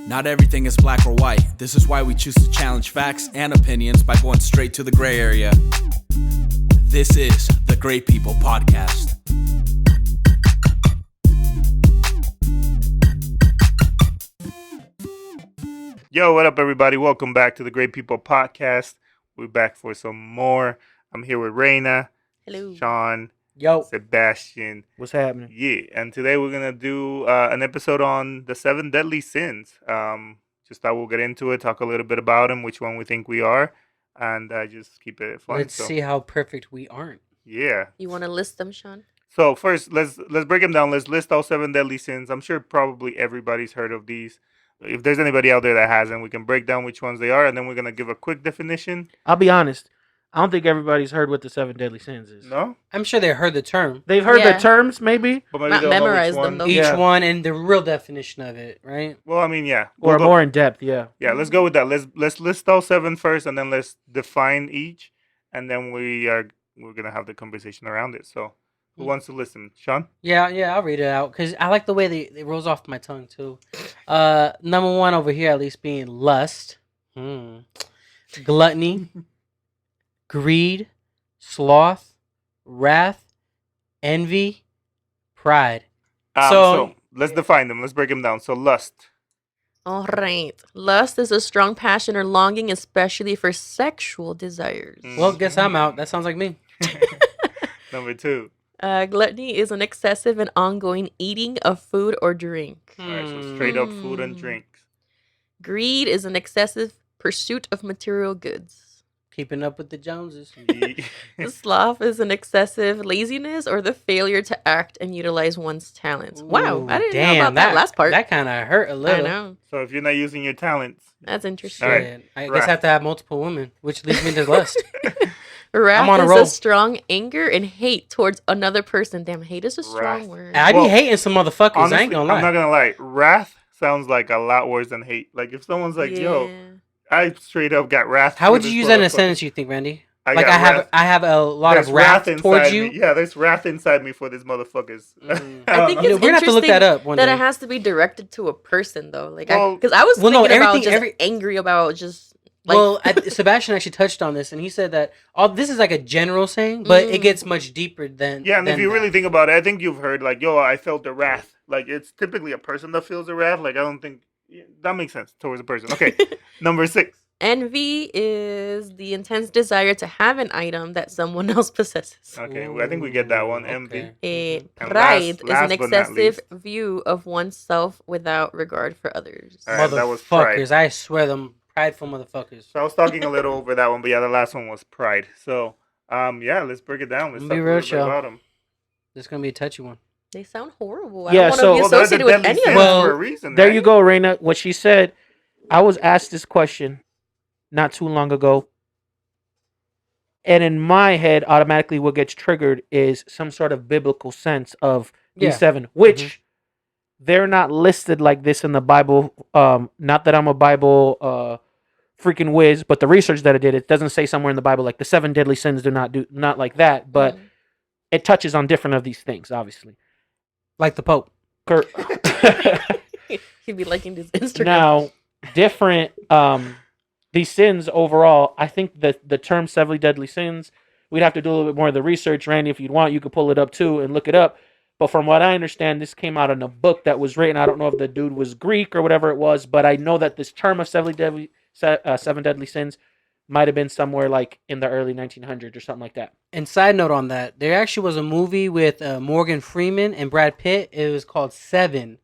Not everything is black or white. This is why we choose to challenge facts and opinions by going straight to the gray area. This is the Great People Podcast. Yo, what up, everybody? Welcome back to the Great People Podcast. We're back for some more. I'm here with Reina, Hello. Sean, Yo, Sebastian. what's happening? Yeah, and today we're gonna do an episode on the 7 deadly sins. Just thought we'll get into it, talk a little bit about them, which one we think we are, and just keep it fun. Let's see how perfect we aren't. Yeah. You want to list them, Sean? So first, let's break them down. Let's list all 7 deadly sins. I'm sure probably everybody's heard of these. If there's anybody out there that hasn't, we can break down which ones they are, and then we're gonna give a quick definition. I'll be honest. I don't think everybody's heard what the 7 deadly sins is. No, I'm sure they heard the term. They've heard Yeah. the terms, maybe, but maybe Not they'll know which memorize them, one. though. Each Yeah. one and the real definition of it, right? Well, I mean, yeah, or We'll go- more in depth. Yeah. Yeah, let's go with that. Let's list all 7 first, and then let's define each, and then we're gonna have the conversation around it. So, who wants to listen, Sean? Yeah, I'll read it out because I like the way it rolls off my tongue too. Number one over here, at least being lust, gluttony, greed, sloth, wrath, envy, pride. So let's define them. Let's break them down. So, lust. All right. Lust is a strong passion or longing, especially for sexual desires. Well, guess I'm out. That sounds like me. Number 2. Gluttony is an excessive and ongoing eating of food or drink. All right, so straight up food and drinks. Greed is an excessive pursuit of material goods. Keeping up with the Joneses. Sloth is an excessive laziness or the failure to act and utilize one's talents. Wow, I didn't know about that last part. That kind of hurt a I little. know. So if you're not using your talents, That's interesting. All right. Shit. I Wrath. guess I have to have multiple women, which leads me to lust. Wrath I'm on a is roll. a strong anger and hate towards another person. Damn, hate is a strong Wrath. word. I Well, be hating some motherfuckers. honestly, I ain't gonna lie. I'm not gonna lie. Wrath sounds like a lot worse than hate. Like if someone's like, "Yo, Yeah. I straight up got wrath." How for would you this use that in a motherfucker." sentence? You think, Randy? I Like got wrath. I have a lot There's of wrath inside towards you. me. Yeah, there's wrath inside me for these motherfuckers. I think You know, it's we're gonna have to look interesting that up one that day. it has to be directed to a person though. Like, Well- because I was Well, no, thinking about everything- just angry about just like. Well, Sebastian actually touched on this, and he said that all this is like a general saying, but it gets much deeper than. Yeah, and if than you that. really think about it, I think you've heard like, "Yo, I felt the wrath." Like it's typically a person that feels the wrath. Like I don't think that makes sense towards a person. Okay, number 6. Envy is the intense desire to have an item that someone else possesses. Okay, I think we get that one. Ooh, Envy. okay. And Pride is last an but not excessive least. view of oneself without regard for others. All right, that was pride. Motherfuckers, I swear them prideful motherfuckers. So I was talking a little over that one, but yeah, the last one was pride. So, yeah, let's break it down. Let's Be talk a real, little bit y'all. about them. This is gonna be a touchy one. They sound horrible. I Yeah, don't want so- to be Well, they're the associated with deadly any of sins them. Well, for a reason. There right? you go, Reina. What she said. I was asked this question not too long ago, and in my head, automatically, what gets triggered is some sort of biblical sense of these Yeah. 7, which they're not listed like this in the Bible. Not that I'm a Bible freaking whiz, but the research that I did, it doesn't say somewhere in the Bible like the 7 deadly sins do not like that, but it touches on different of these things, obviously. Like the Pope. He'd be liking this Instagram. Now, different these sins overall, I think that the term 7 deadly sins, we'd have to do a little bit more of the research. Randy, if you'd want, you could pull it up too and look it up. But from what I understand, this came out in a book that was written. I don't know if the dude was Greek or whatever it was, but I know that this term of 7 deadly sins might have been somewhere like in the early 1900s or something like that. And side note on that, there actually was a movie with Morgan Freeman and Brad Pitt. It was called Seven,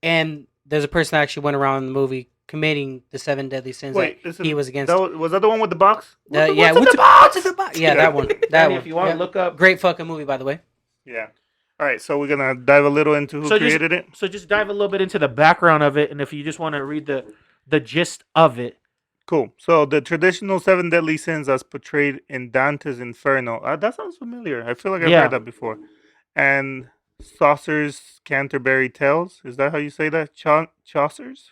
and there's a person that actually went around in the movie committing the 7 deadly sins Wait, that listen, he was against. Was that the one with the box? Yeah, What's what's in the the box? what's in the box? Yeah, that one. That Randy, one. if you want, Yeah. look up. Great fucking movie, by the way. Yeah. All right, so we're gonna dive a little into who created it. So just dive a little bit into the background of it, and if you just want to read the gist of it. Cool. So the traditional 7 deadly sins as portrayed in Dante's Inferno. That sounds familiar. I feel like I've Yeah. heard that before. And Chaucer's Canterbury Tales. Is that how you say that? Chaucer's?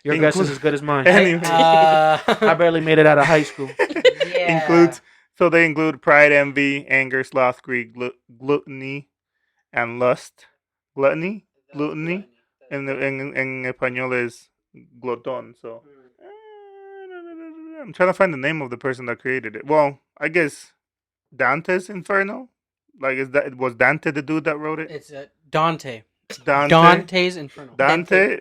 Your guess is Include- as good as mine. Anyway. I barely made it out of high school. Includes they include pride, envy, anger, sloth, greed, gluttony, and lust. Gluttony. en español es glotón. So I'm trying to find the name of the person that created it. Well, I guess Dante's Inferno. Like, was Dante the dude that wrote it? It's Dante. Dante. Dante's Inferno. Dante.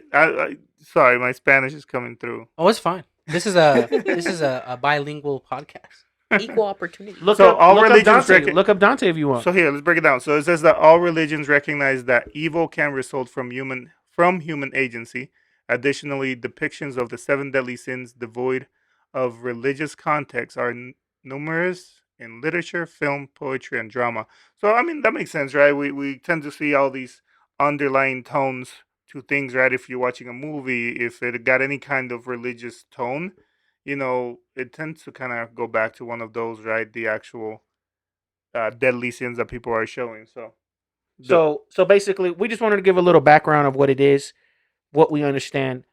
Sorry, my Spanish is coming through. Oh, it's fine. This is a bilingual podcast. Equal opportunity. Look So up, all look up religions Dante. Look up Dante if you want. So here, let's break it down. So it says that all religions recognize that evil can result from human agency. Additionally, depictions of the seven deadly sins devoid of religious context are numerous in literature, film, poetry, and drama. So I mean that makes sense, right? We tend to see all these underlying tones to things, right? If you're watching a movie, if it got any kind of religious tone, it tends to kind of go back to one of those, right? The actual deadly sins that people are showing. So basically, we just wanted to give a little background of what it is, what we understand.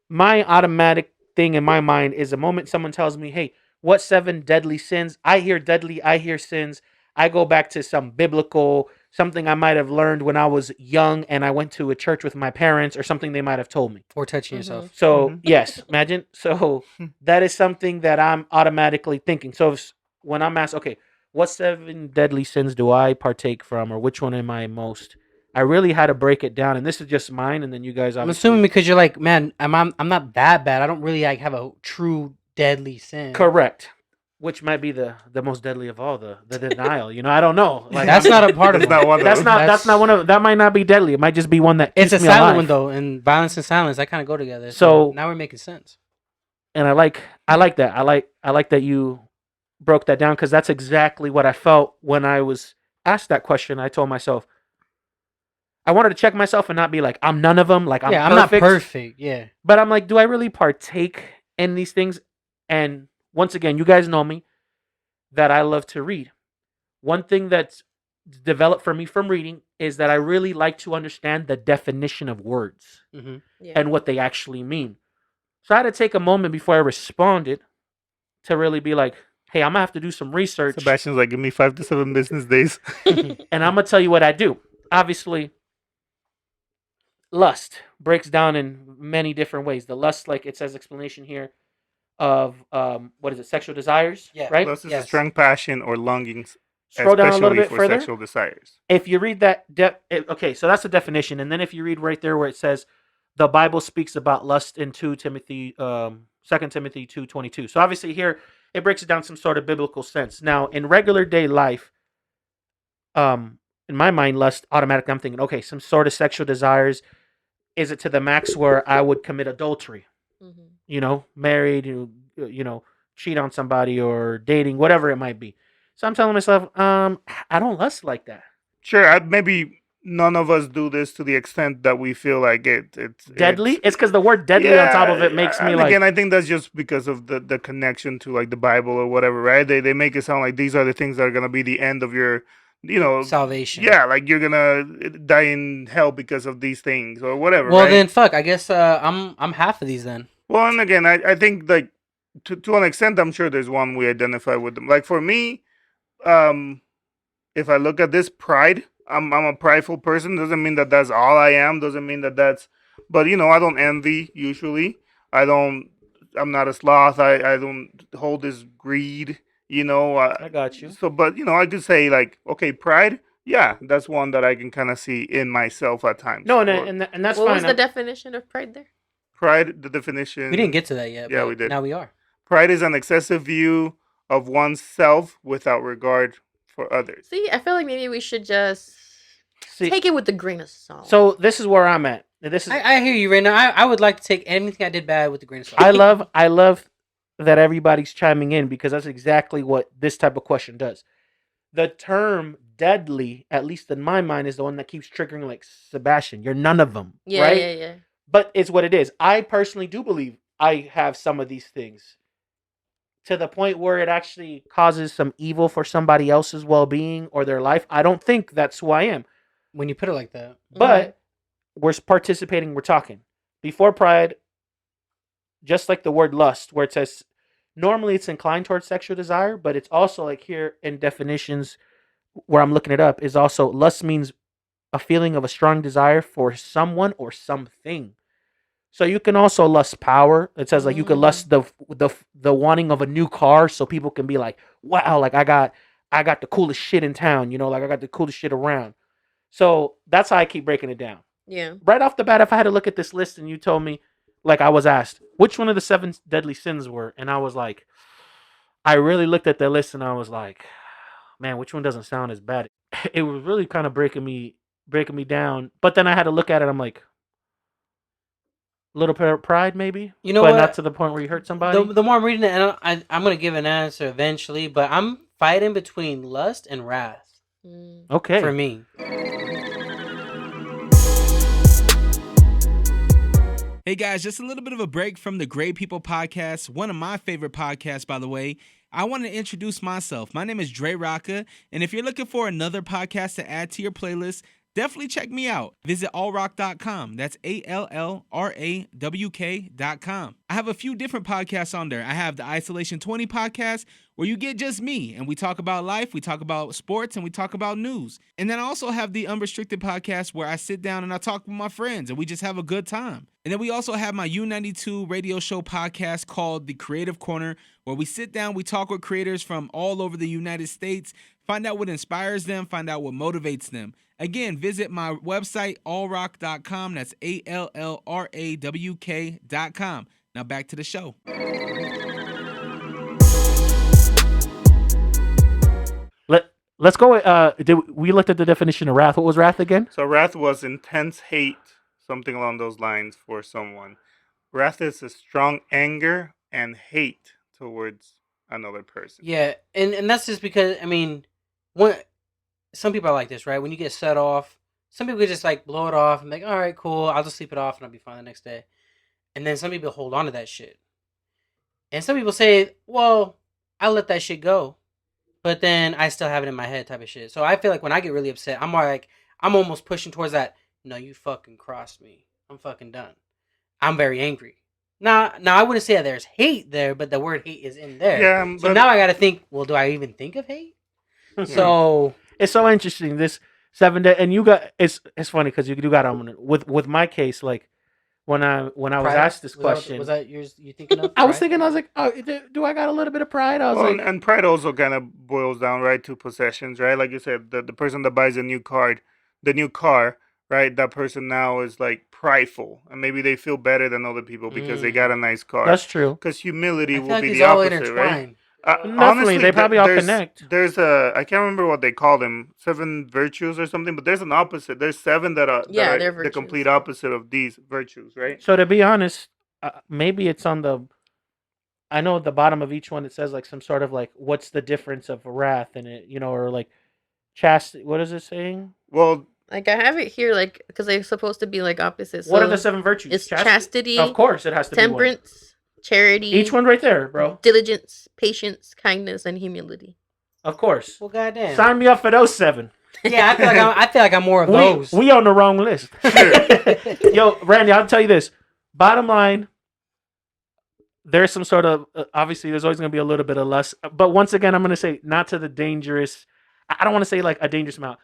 My automatic thing in my mind is the moment someone tells me, "Hey, what seven deadly sins?" I hear deadly, I hear sins. I go back to some biblical, something I might have learned when I was young and I went to a church with my parents or something they might have told me. Or touching yourself. So, yes, imagine. So, that is something that I'm automatically thinking. So, when I'm asked, okay, what seven deadly sins do I partake from or which one am I most? I really had to break it down. And this is just mine. And then you guys, I'm obviously. assuming because you're like, man, I'm not that bad. I don't really like have a true deadly sin. Correct. Which might be the most deadly of all, the denial. I don't know. Like That's not a part of That's it. not one of that's them. not that's not one of that might not be deadly. It might just be one that It's a keeps me silent alive. one though, and violence and silence that kind of go together. So- now we're making sense. And I like that. I like that you broke that down because that's exactly what I felt when I was asked that question. I told myself I wanted to check myself and not be like I'm none of them. Like I'm not perfect. perfect. Yeah. But I'm like, do I really partake in these things? And once again, you guys know me that I love to read. One thing that's developed for me from reading is that I really like to understand the definition of words Mm-hmm. Yeah. and what they actually mean. So I had to take a moment before I responded to really be like, hey, I'm going to have to do some research. Sebastian's like, give me 5 to 7 business days. And I'm going to tell you what I do. Obviously, lust breaks down in many different ways. The lust, like it says explanation here, of what is it, sexual desires, Yeah. right? Lust is Yes. a strong passion or longings, Scroll down a little especially bit for further. sexual desires. If you read that, okay, so that's the definition. And then if you read right there where it says the Bible speaks about lust in 2 Timothy 2:22. So obviously here it breaks it down some sort of biblical sense. Now in regular day life, in my mind, lust automatically I'm thinking, okay, some sort of sexual desires. Is it to the max where I would commit adultery? Mhm. Married, cheat on somebody or dating, whatever it might be. So I'm telling myself, I don't lust like that. Sure, maybe none of us do this to the extent that we feel like it's Deadly? It's because the word deadly on top of it makes me and like. again, I think that's just because of the connection to like the Bible or whatever, right? They make it sound like these are the things that are gonna be the end of your, Salvation. yeah, like you're gonna die in hell because of these things or whatever. Well right? then, fuck. I guess I'm half of these then. Well, and again, I think like to an extent, I'm sure there's one we identify with them. Like for me, if I look at this pride, I'm a prideful person. Doesn't mean that that's all I am. Doesn't mean that that's, but I don't envy usually. I'm not a sloth. I don't hold this greed. I got you. So, but I could say like, okay, pride. Yeah, that's one that I can kind of see in myself at times. No, Or and that's What fine. was the definition of pride there? pride, the definition. We didn't get to that yet. Yeah, but we did. Now we are. Pride is an excessive view of oneself without regard for others. See, I feel like maybe we should just See, take it with a grain of salt. so this is where I'm at. This is I hear you right now. I would like to take anything I did bad with a grain of salt. I love that everybody's chiming in because that's exactly what this type of question does. The term deadly, at least in my mind, is the one that keeps triggering like Sebastian. You're none of them, yeah, right? yeah. But it's what it is. I personally do believe I have some of these things to the point where it actually causes some evil for somebody else's well-being or their life. I don't think that's who I am. When you put it like that. But we're participating, we're talking. Before pride, just like the word lust, where it says normally it's inclined towards sexual desire, but it's also like here in definitions where I'm looking it up is also lust means a feeling of a strong desire for someone or something. So you can also lust power. It says like you can lust the wanting of a new car, so people can be like, wow, like I got the coolest shit in town, you know, like I got the coolest shit around. So that's how I keep breaking it down. Yeah. Right off the bat, if I had to look at this list and you told me, like I was asked, which one of the 7 deadly sins were, and I was like, I really looked at the list and I was like, man, which one doesn't sound as bad? It was really kind of breaking me down. But then I had to look at it. I'm like, a little bit of pride, maybe. You know but what? not to the point where you hurt somebody. The more I'm reading it, and I'm gonna give an answer eventually, but I'm fighting between lust and wrath Okay. for me. Hey guys, just a little bit of a break from the Great People Podcast, one of my favorite podcasts, by the way. I want to introduce myself. My name is Dre Rocka, and if you're looking for another podcast to add to your playlist, definitely check me out. Visit allrock.com. That's ALLRAWK.com. I have a few different podcasts on there. I have the Isolation 20 podcast, where you get just me, and we talk about life, we talk about sports, and we talk about news. And then I also have the Unrestricted podcast, where I sit down and I talk with my friends, and we just have a good time. And then we also have my U92 radio show podcast called The Creative Corner, where we sit down, we talk with creators from all over the United States, find out what inspires them, find out what motivates them. Again, visit my website, allrock.com. That's ALLRAWK.com. Now back to the show. Let's go. We looked at the definition of wrath. What was wrath again? So wrath was intense hate, something along those lines for someone. Wrath is a strong anger and hate towards another person. Yeah, and that's just because, I mean, some people are like this, right? When you get set off, some people just like blow it off and like, all right, cool, I'll just sleep it off and I'll be fine the next day. And then some people hold on to that shit. And some people say, well, I'll let that shit go, but then I still have it in my head type of shit. So I feel like when I get really upset, I'm almost pushing towards that, no, you fucking crossed me. I'm fucking done. I'm very angry. Now I wouldn't say that there's hate there, but the word hate is in there. Yeah, so now I got to think, well, do I even think of hate? So it's so interesting. This 7 day, and you got it's funny because you got with my case, like when I was asked this question, was that yours? You thinking of? I was like, oh, do I got a little bit of pride? I was like, and pride also kind of boils down right to possessions, right? Like you said, the person that buys the new car, right? That person now is like prideful, and maybe they feel better than other people because they got a nice car. That's true. Because humility I feel will like be it's the all opposite, intertwined. right? Definitely, Honestly, they probably all there's- connect. There's I can't remember what they call them, 7 virtues or something, but there's an opposite. There's 7 that are Yeah, that they're are the virtues. complete opposite of these virtues, right? So to be honest, maybe it's on the. I know at the bottom of each one it says like some sort of like what's the difference of wrath in it, you know, or like chastity. What is it saying? Well, Like I have it here, like because they're supposed to be like opposites. What So are the 7 virtues? It's chastity, Of course, it has to temperance, charity, be one. Each one right there, bro. diligence, patience, kindness, and humility. Of course. Well, goddamn. Sign me up for those 7. Yeah, I feel like I'm more of those. We on the wrong list. Yo, Randy, I'll tell you this. Bottom line, there's some sort of obviously there's always going to be a little bit of lust, but once again, I'm going to say not to the dangerous. I don't want to say like a dangerous amount.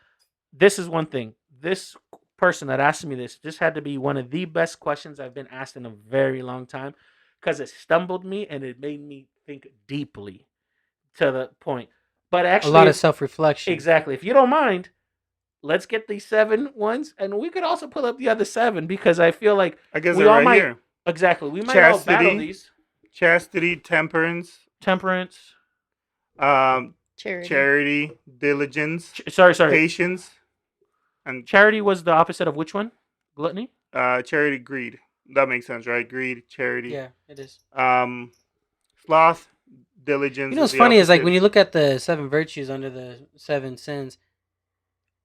This is one thing. This person that asked me this had to be one of the best questions I've been asked in a very long time because it stumbled me and it made me think deeply to the point. But actually, a lot of self-reflection. Exactly. If you don't mind, let's get these 7 ones, and we could also pull up the other 7 because I feel like I guess we they're all right might. here. Exactly. We might all battle these. Chastity, temperance, Temperance. Charity. diligence, Sorry. patience, and Charity was the opposite of which one? Gluttony? charity, greed. That makes sense, right? Greed, charity. Yeah, it is. Sloth, diligence. You know what's funny is like when you look at the 7 virtues under the 7 sins,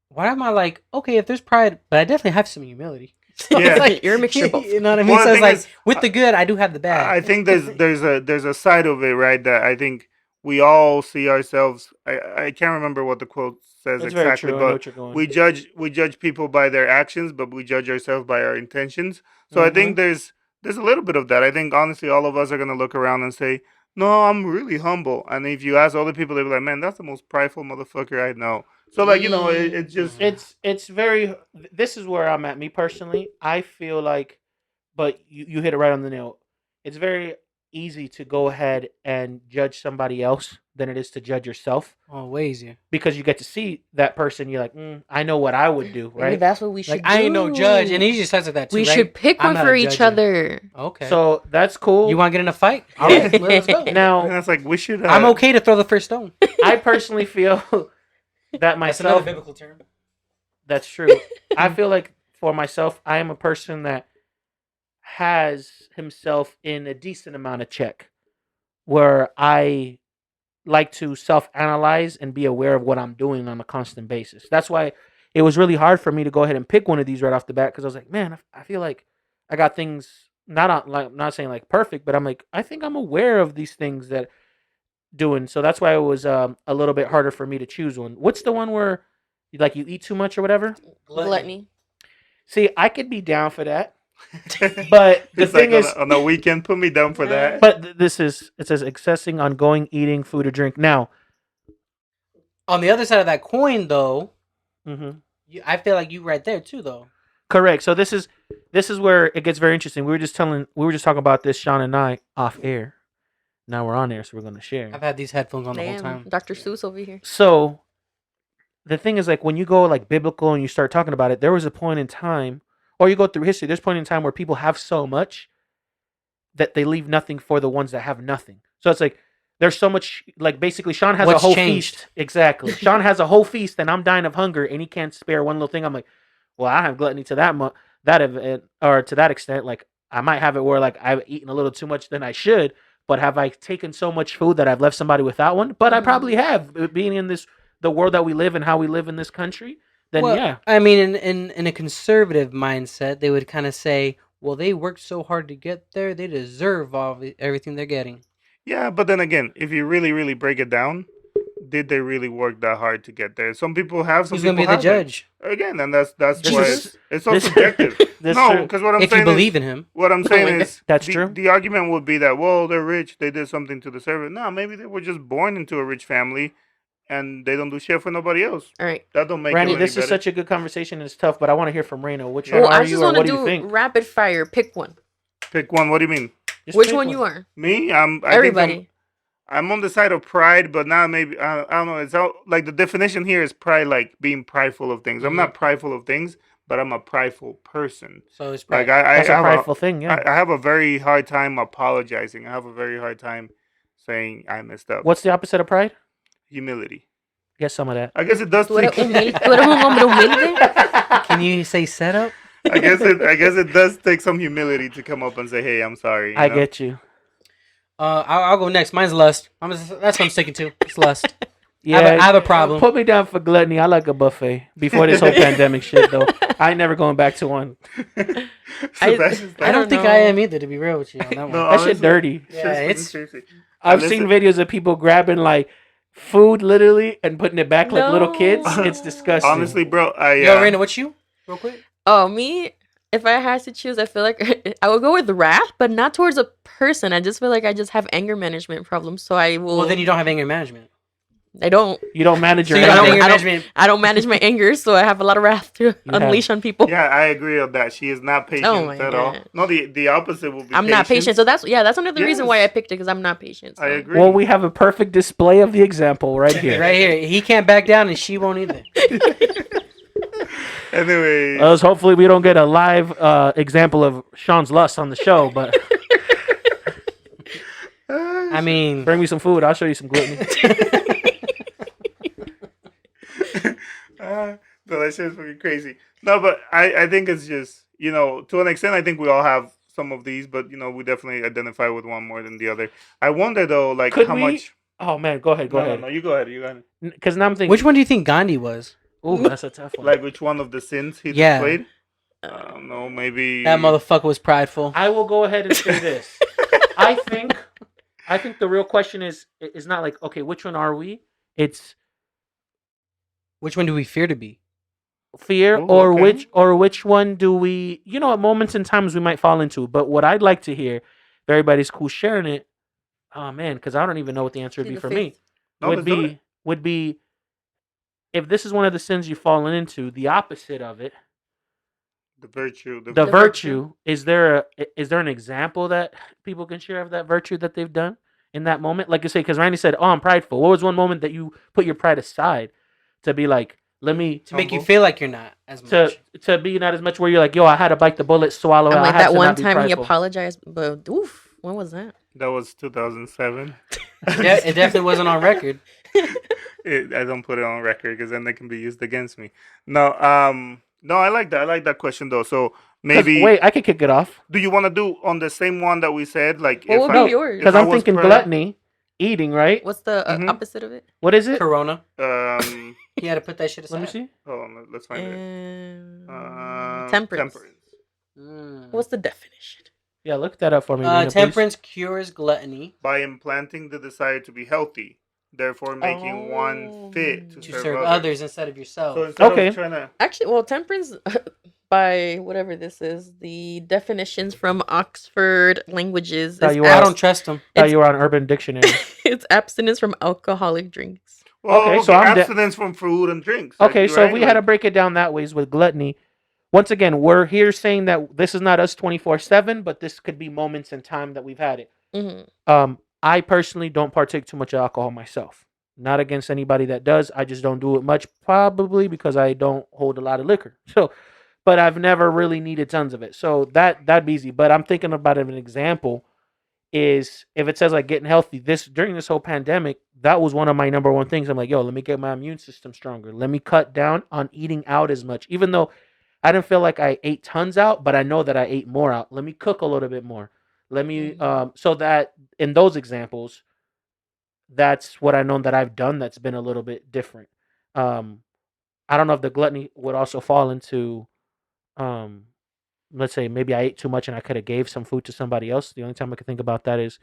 why am I like, okay, if there's pride, but I definitely have some humility. So Yeah. it's like, You're a mixture of both. You know what I mean? Well, the So it's thing like is, with the good, I do have the bad. I think there's a side of it, right? That I think we all see ourselves. I can't remember what the quote says That's very exactly, true. I know but what you're going. we judge people by their actions, but we judge ourselves by our intentions. So I think there's a little bit of that. I think honestly, all of us are gonna look around and say, "No, I'm really humble." And if you ask other people, they'll be like, "Man, that's the most prideful motherfucker I know." So like it's just It's very. This is where I'm at. Me personally, I feel like, but you hit it right on the nail. It's very easy to go ahead and judge somebody else than it is to judge yourself Oh, way easier. because you get to see that person. You're like, I know what I would do, Maybe right? that's what we should Like do. I ain't no judge, and he just says it that too. we right? should pick I'm one not for a each judger. other. Okay. So that's cool. you want to get in a fight? All right, let's go. and Now, that's like we should. I'm okay to throw the first stone. I personally feel that That's another myself. biblical term. That's true. I feel like for myself, I am a person that has himself in a decent amount of check, where I like to self-analyze and be aware of what I'm doing on a constant basis. That's why it was really hard for me to go ahead and pick one of these right off the bat because I was like, man, I feel like I got things not saying like perfect, but I'm like, I think I'm aware of these things that doing. So that's why it was a little bit harder for me to choose one. What's the one where like you eat too much or whatever? Gluttony. See, I could be down for that, but the It's thing like is, on a weekend, put me down for that. but it says excessing on going, eating, food or drink. Now, On the other side of that coin, though, mhm. I feel like you right there too, though. Correct. So this is where it gets very interesting. We were just talking about this, Sean and I, off air. Now we're on air, so we're going to share. I've had these headphones on the whole Damn, time. Dr. Seuss over here. So the thing is, like when you go like biblical and you start talking about it, there was a point in time, or you go through history. There's a point in time where people have so much that they leave nothing for the ones that have nothing. So it's like there's so much. Like basically, Sean has What's a whole changed? feast. Exactly. Sean has a whole feast, and I'm dying of hunger, and he can't spare one little thing. I'm like, well, I have gluttony to that event or to that extent. Like I might have it where like I've eaten a little too much than I should, but have I taken so much food that I've left somebody without one? But I probably have, being in the world that we live and how we live in this country. Then Well, yeah, I mean, in a conservative mindset, they would kind of say, well, they worked so hard to get there, they deserve everything they're getting. Yeah, but then again, if you really break it down, did they really work that hard to get there? Some people have. Some Who's people going to be the haven't. judge? Again, and that's This why is- it's so this- subjective. that's No, true. because what I'm If saying you believe in him. what I'm saying is That's the, true. The argument would be that well, they're rich, they did something to deserve it. No, maybe they were just born into a rich family, and they don't do shit for nobody else. All right. That don't make Randy, it any this is better. such a good conversation. It's tough, but I want to hear from Reno. Which one Well, are I you, just or want what to do you think? do rapid fire. Pick one. Pick one. What do you mean? Just Which pick one you are? Me? I think Everybody. I'm on the side of pride, but not maybe. I don't know. It's out, like the definition here is pride, like being prideful of things. I'm not prideful of things, but I'm a prideful person. So it's Like pride. I That's a have prideful thing, yeah. I have a very hard time apologizing. I have a very hard time saying I messed up. What's the opposite of pride? Humility? Get some of that. I guess it does Tú eres take. humilde. Tú eres un hombre humilde. Can you say setup? I guess it does take some humility to come up and say, "Hey, I'm sorry." you I know? get you. I'll go next. Mine's lust. That's what I'm sticking to. It's lust. Yeah, I have a problem. Put me down for gluttony. I like a buffet. Before this whole pandemic shit, though, I ain't never going back to one. Sebastian's I like, don't think know. I am either, to be real with you on that one. No, That shit honestly, dirty. Yeah, seriously. I've Listen- seen videos of people grabbing like food literally and putting it back like little kids. No. It's disgusting. Honestly, bro, Yo, Raina, what's you? Real quick. Oh, me? If I had to choose, I feel like I would go with wrath, but not towards a person. I just feel like I just have anger management problems, so I will. Well, then you don't have anger management. I don't. You don't manage So your you don't have anger. anger I don't- management. I don't manage my anger, so I have a lot of wrath to have- unleash on people. Yeah, I agree on that. She is not patient Oh my at all. God. No, the opposite will be. I'm not patient, so that's another reason why I picked it because I'm not patient. I so. agree. Well, we have a perfect display of the example right here. Right here. He can't back down and she won't either. Anyway, Hopefully we don't get a live example of Sean's lust on the show, but I mean, bring me some food. I'll show you some gluttony. but that shit's fucking crazy. No, but I think it's just, to an extent, I think we all have some of these, but, we definitely identify with one more than the other. I wonder, though, like, Could how we- much. Oh man, go ahead. No, you go ahead. You go ahead. Because now I'm thinking, which one do you think Gandhi was? Ooh, that's a tough one. Like, which one of the sins he Yeah. displayed? I don't know, maybe. That motherfucker was prideful. I will go ahead and say this. I think the real question is not like, okay, which one are we? It's Which one do we fear to be? fear, Ooh, or okay. which one do we? At moments and times we might fall into. But what I'd like to hear, if everybody's cool sharing it. Oh man, because I don't even know what the answer would be Plead for the me. fifth. No, let's do it. Would be if this is one of the sins you've fallen into, the opposite of it, The virtue. the The virtue, is there an example that people can share of that virtue that they've done in that moment? Like you say, because Randy said, "Oh, I'm prideful." What was one moment that you put your pride aside to be like, let me To make you Humble. feel like you're not as much. to be not as much where you're like, yo, I had to bite the bullet, swallow it. I'm I like had that to one not be time he prideful. apologized, but oof, when was that? That was 2007. It definitely wasn't on record. I don't put it on record because then they can be used against me. No, no, I like that. I like that question though. So 'Cause, maybe, wait, I could kick it off do you want to do on the same one that we said? Like, What if would I, be yours? because if I I'm was thinking proud- gluttony, eating, right? What's the Mhm. opposite of it? What is it? Corona. Um, You had to put that shit aside. Let me see. hold on, let's find it. Temperance. Mm. What's the definition? Yeah, look that up for me. Rena, please. Temperance cures gluttony By implanting the desire to be healthy, therefore making one fit to to serve, serve others. others instead of yourself. So instead Okay. of trying to, Actually, well, temperance by whatever this is, the definitions from Oxford Languages Thought is you were I out. don't trust them. Thought you were on Urban Dictionary. it's abstinence from alcoholic drinks. Okay, so I'm abstinence from food and drinks. Okay, so right? if we had to break it down that ways with gluttony, once again, we're here saying that this is not us 24/7, but this could be moments in time that we've had it. Hmm. I personally don't partake too much of alcohol myself. Not against anybody that does. I just don't do it much, probably because I don't hold a lot of liquor. So, but I've never really needed tons of it. So that'd be easy. But I'm thinking about an example is if it says like getting healthy. During this whole pandemic, that was one of my number one things. I'm like, yo, let me get my immune system stronger. Let me cut down on eating out as much, even though I didn't feel like I ate tons out, but I know that I ate more out. Let me cook a little bit more. Let me so that in those examples, that's what I know that I've done that's been a little bit different. I don't know if the gluttony would also fall into let's say maybe I ate too much and I could have gave some food to somebody else. The only time I could think about that is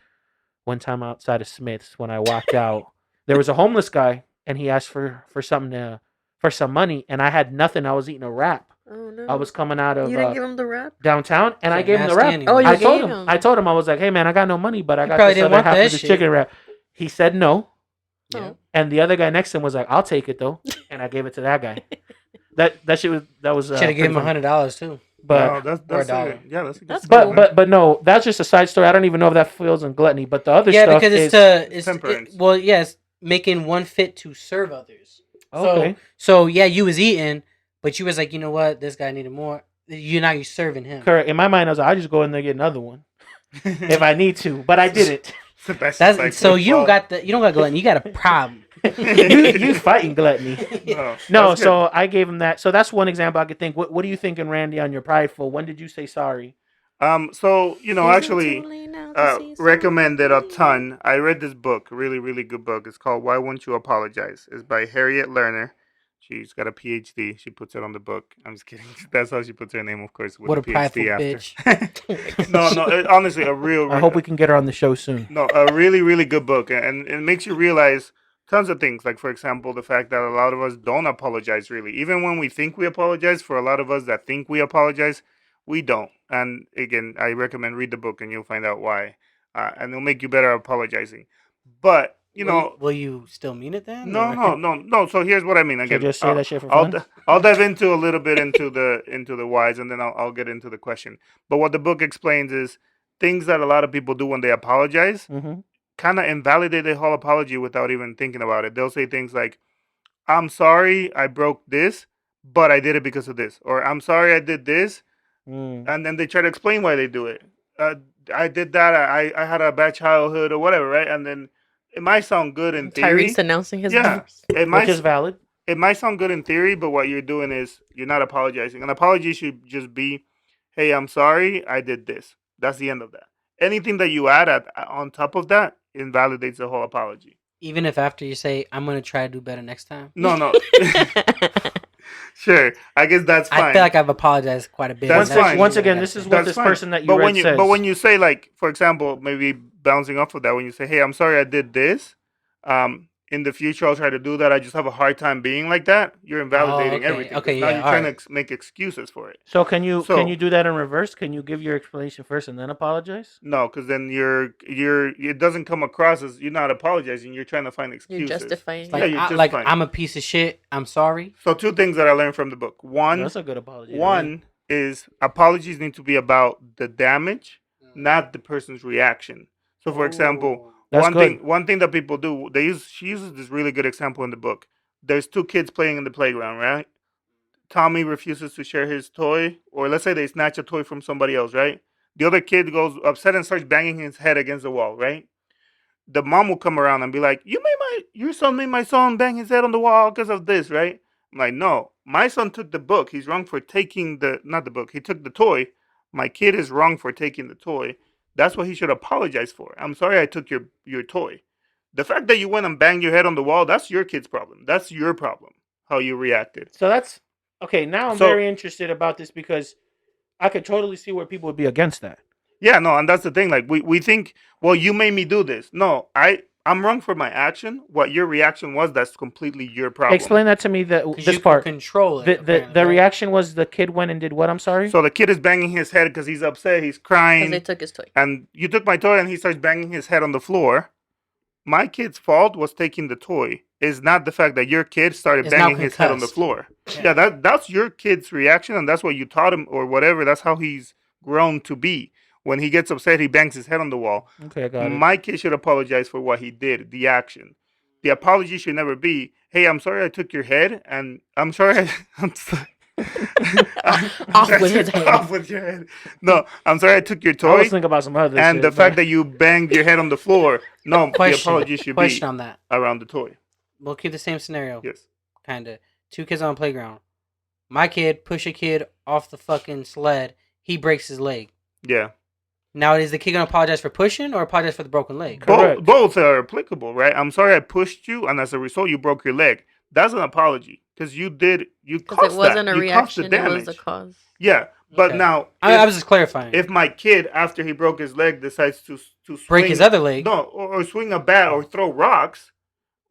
one time outside of Smith's when I walked out. There was a homeless guy and he asked for something for some money and I had nothing. I was eating a wrap. Oh no! I was coming out of You didn't give him the wrap. downtown and I Yeah, gave him the nasty wrap. anyway. Oh, you I told gave him. him. I told him I was like, "Hey man, I got no money, but I He got probably this didn't other want half that of this shit. chicken wrap." He said no, Yeah. and the other guy next to him was like, "I'll take it though," and I gave it to that guy. That shit was Should have given him $100 too. But no, or a that's dollar. yeah, that's a good That's story, cool. man. but no, that's just a side story. I don't even know if that feels in gluttony. But the other Yeah, stuff because is it's temperance. well, yes, making one fit to serve others. okay. So yeah, you was eating, but you was like, you know what, this guy needed more. You're serving him. Correct. In my mind, I was like, I just go in there and get another one if I need to, but I didn't. Sebastian's That's like, so you don't well, got you don't got gluttony. You got a problem. you fighting gluttony. No, that's good. so I gave him that. So that's one example I could think. What are you thinking, Randy, on your prideful? When did you say sorry? So actually, Is it too late now to say recommended a sorry? ton. I read this book, really, really good book. It's called "Why Won't You Apologize?" It's by Harriet Lerner. She's got a PhD. She puts it on the book. I'm just kidding. That's how she puts her name, of course, with What a PhD prideful after. no, honestly, a real. I hope we can get her on the show soon. No, a really, really good book, and it makes you realize tons of things. Like, for example, the fact that a lot of us don't apologize, really. Even when we think we apologize, for a lot of us that think we apologize, we don't. And again, I recommend read the book, and you'll find out why. And it'll make you better at apologizing. But, will you still mean it then? no, or- no. So here's what I mean. So Again, just say that shit for I'll fun. I'll dive into a little bit into the whys, and then I'll get into the question. But what the book explains is things that a lot of people do when they apologize Mm-hmm. kind of invalidate the whole apology without even thinking about it. They'll say things like, "I'm sorry I broke this, but I did it because of this," or "I'm sorry I did this," and then they try to explain why they do it. I did that. I had a bad childhood or whatever, right? And then it might sound good in theory. Tyrese announcing his Yeah. divorce. It might Which is valid. it might sound good in theory, but what you're doing is you're not apologizing. An apology should just be, "Hey, I'm sorry, I did this." That's the end of that. Anything that you add on top of that invalidates the whole apology. Even if after you say, "I'm gonna try to do better next time." No. Sure, I guess that's fine. I feel like I've apologized quite a bit. That's and fine. Once usually again, what I this gotta is say. what That's this fine. person that you but read when you says. but when you say, like, for example, maybe bouncing off of that, when you say, "Hey, I'm sorry I did this," in the future I'll try to do that. I just have a hard time being like that. You're invalidating okay. everything. 'Cause Okay, now yeah, you're trying alright. to make excuses for it. So can you So- do that in reverse? Can you give your explanation first and then apologize? No, because then you're it doesn't come across as you're not apologizing. You're trying to find You're excuses. justifying. Like, Yeah, you're just like fine. I'm a piece of shit. I'm sorry. So two things that I learned from the book. One, That's a good apology. to me. one is apologies need to be about the damage, not the person's reaction. So, for example, That's good. one thing that people do, she uses this really good example in the book. There's two kids playing in the playground, right? Tommy refuses to share his toy, or let's say they snatch a toy from somebody else, right? The other kid goes upset and starts banging his head against the wall, right? The mom will come around and be like, your son made my son bang his head on the wall because of this, right? I'm like, no, my son took the book. He's wrong for taking not the book. He took the toy. My kid is wrong for taking the toy. That's what he should apologize for. I'm sorry I took your toy. The fact that you went and banged your head on the wall, that's your kid's problem. That's your problem, how you reacted. So that's okay. Now I'm So- very interested about this because I could totally see where people would be against that. Yeah, no, and that's the thing. Like we think, well, you made me do this. No, I'm wrong for my action. What your reaction was, that's completely your problem. Explain that to me. Because This you part. can control it. The apparently, the right? reaction was the kid went and did what? I'm sorry. So the kid is banging his head because he's upset. He's Because crying. they took his toy. And you took my toy and he starts banging his head on the floor. My kid's fault was taking the toy. It's not the fact that your kid started It's now banging his head on the concussed. floor. Yeah, that's your kid's reaction and that's what you taught him or whatever. That's how he's grown to be. When he gets upset, he bangs his head on the wall. Okay, I got it. My kid should apologize for what he did, the action. The apology should never be, "Hey, I'm sorry I took your head, and I'm sorry I'm sorry." Off with his head. Off with your head. No, I'm sorry I took your I toy. was thinking about some other And shit, the but- fact that you banged your head on the floor, no, the Question. apology should Question be on that. around the toy. We'll keep the same scenario. Yes. Kind of. Two kids on a playground. My kid push a kid off the fucking sled. He breaks his leg. Yeah. Now, is the kid gonna apologize for pushing or apologize for the broken leg? Correct. Both are applicable, right? I'm sorry I pushed you, and as a result, you broke your leg. That's an apology because you Because caused it wasn't that. a You caused the reaction, it damage. was a cause. Yeah, but Okay. now I was just clarifying. if my kid after he broke his leg decides to swing, Break his other leg. no, or swing a bat or throw rocks,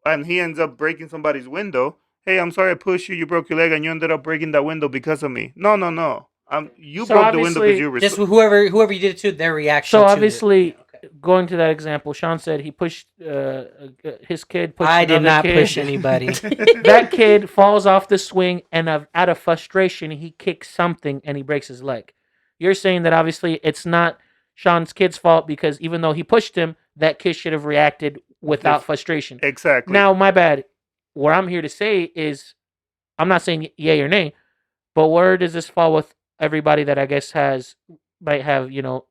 and he ends up breaking somebody's window. Hey, I'm sorry I pushed you. You broke your leg, and you ended up breaking that window because of me. No. You So broke the window because obviously- you were. Just whoever you did it to, their reaction. So to it. obviously, Okay. going to that example, Sean said he pushed his kid. Pushed I did another not kid. push anybody. That kid falls off the swing, and out of frustration, he kicks something and he breaks his leg. You're saying that obviously it's not Sean's kid's fault because even though he pushed him, that kid should have reacted without Yes. frustration. Exactly. Now, my bad. What I'm here to say is, I'm not saying yay or nay, but where does this fall with everybody that I guess might have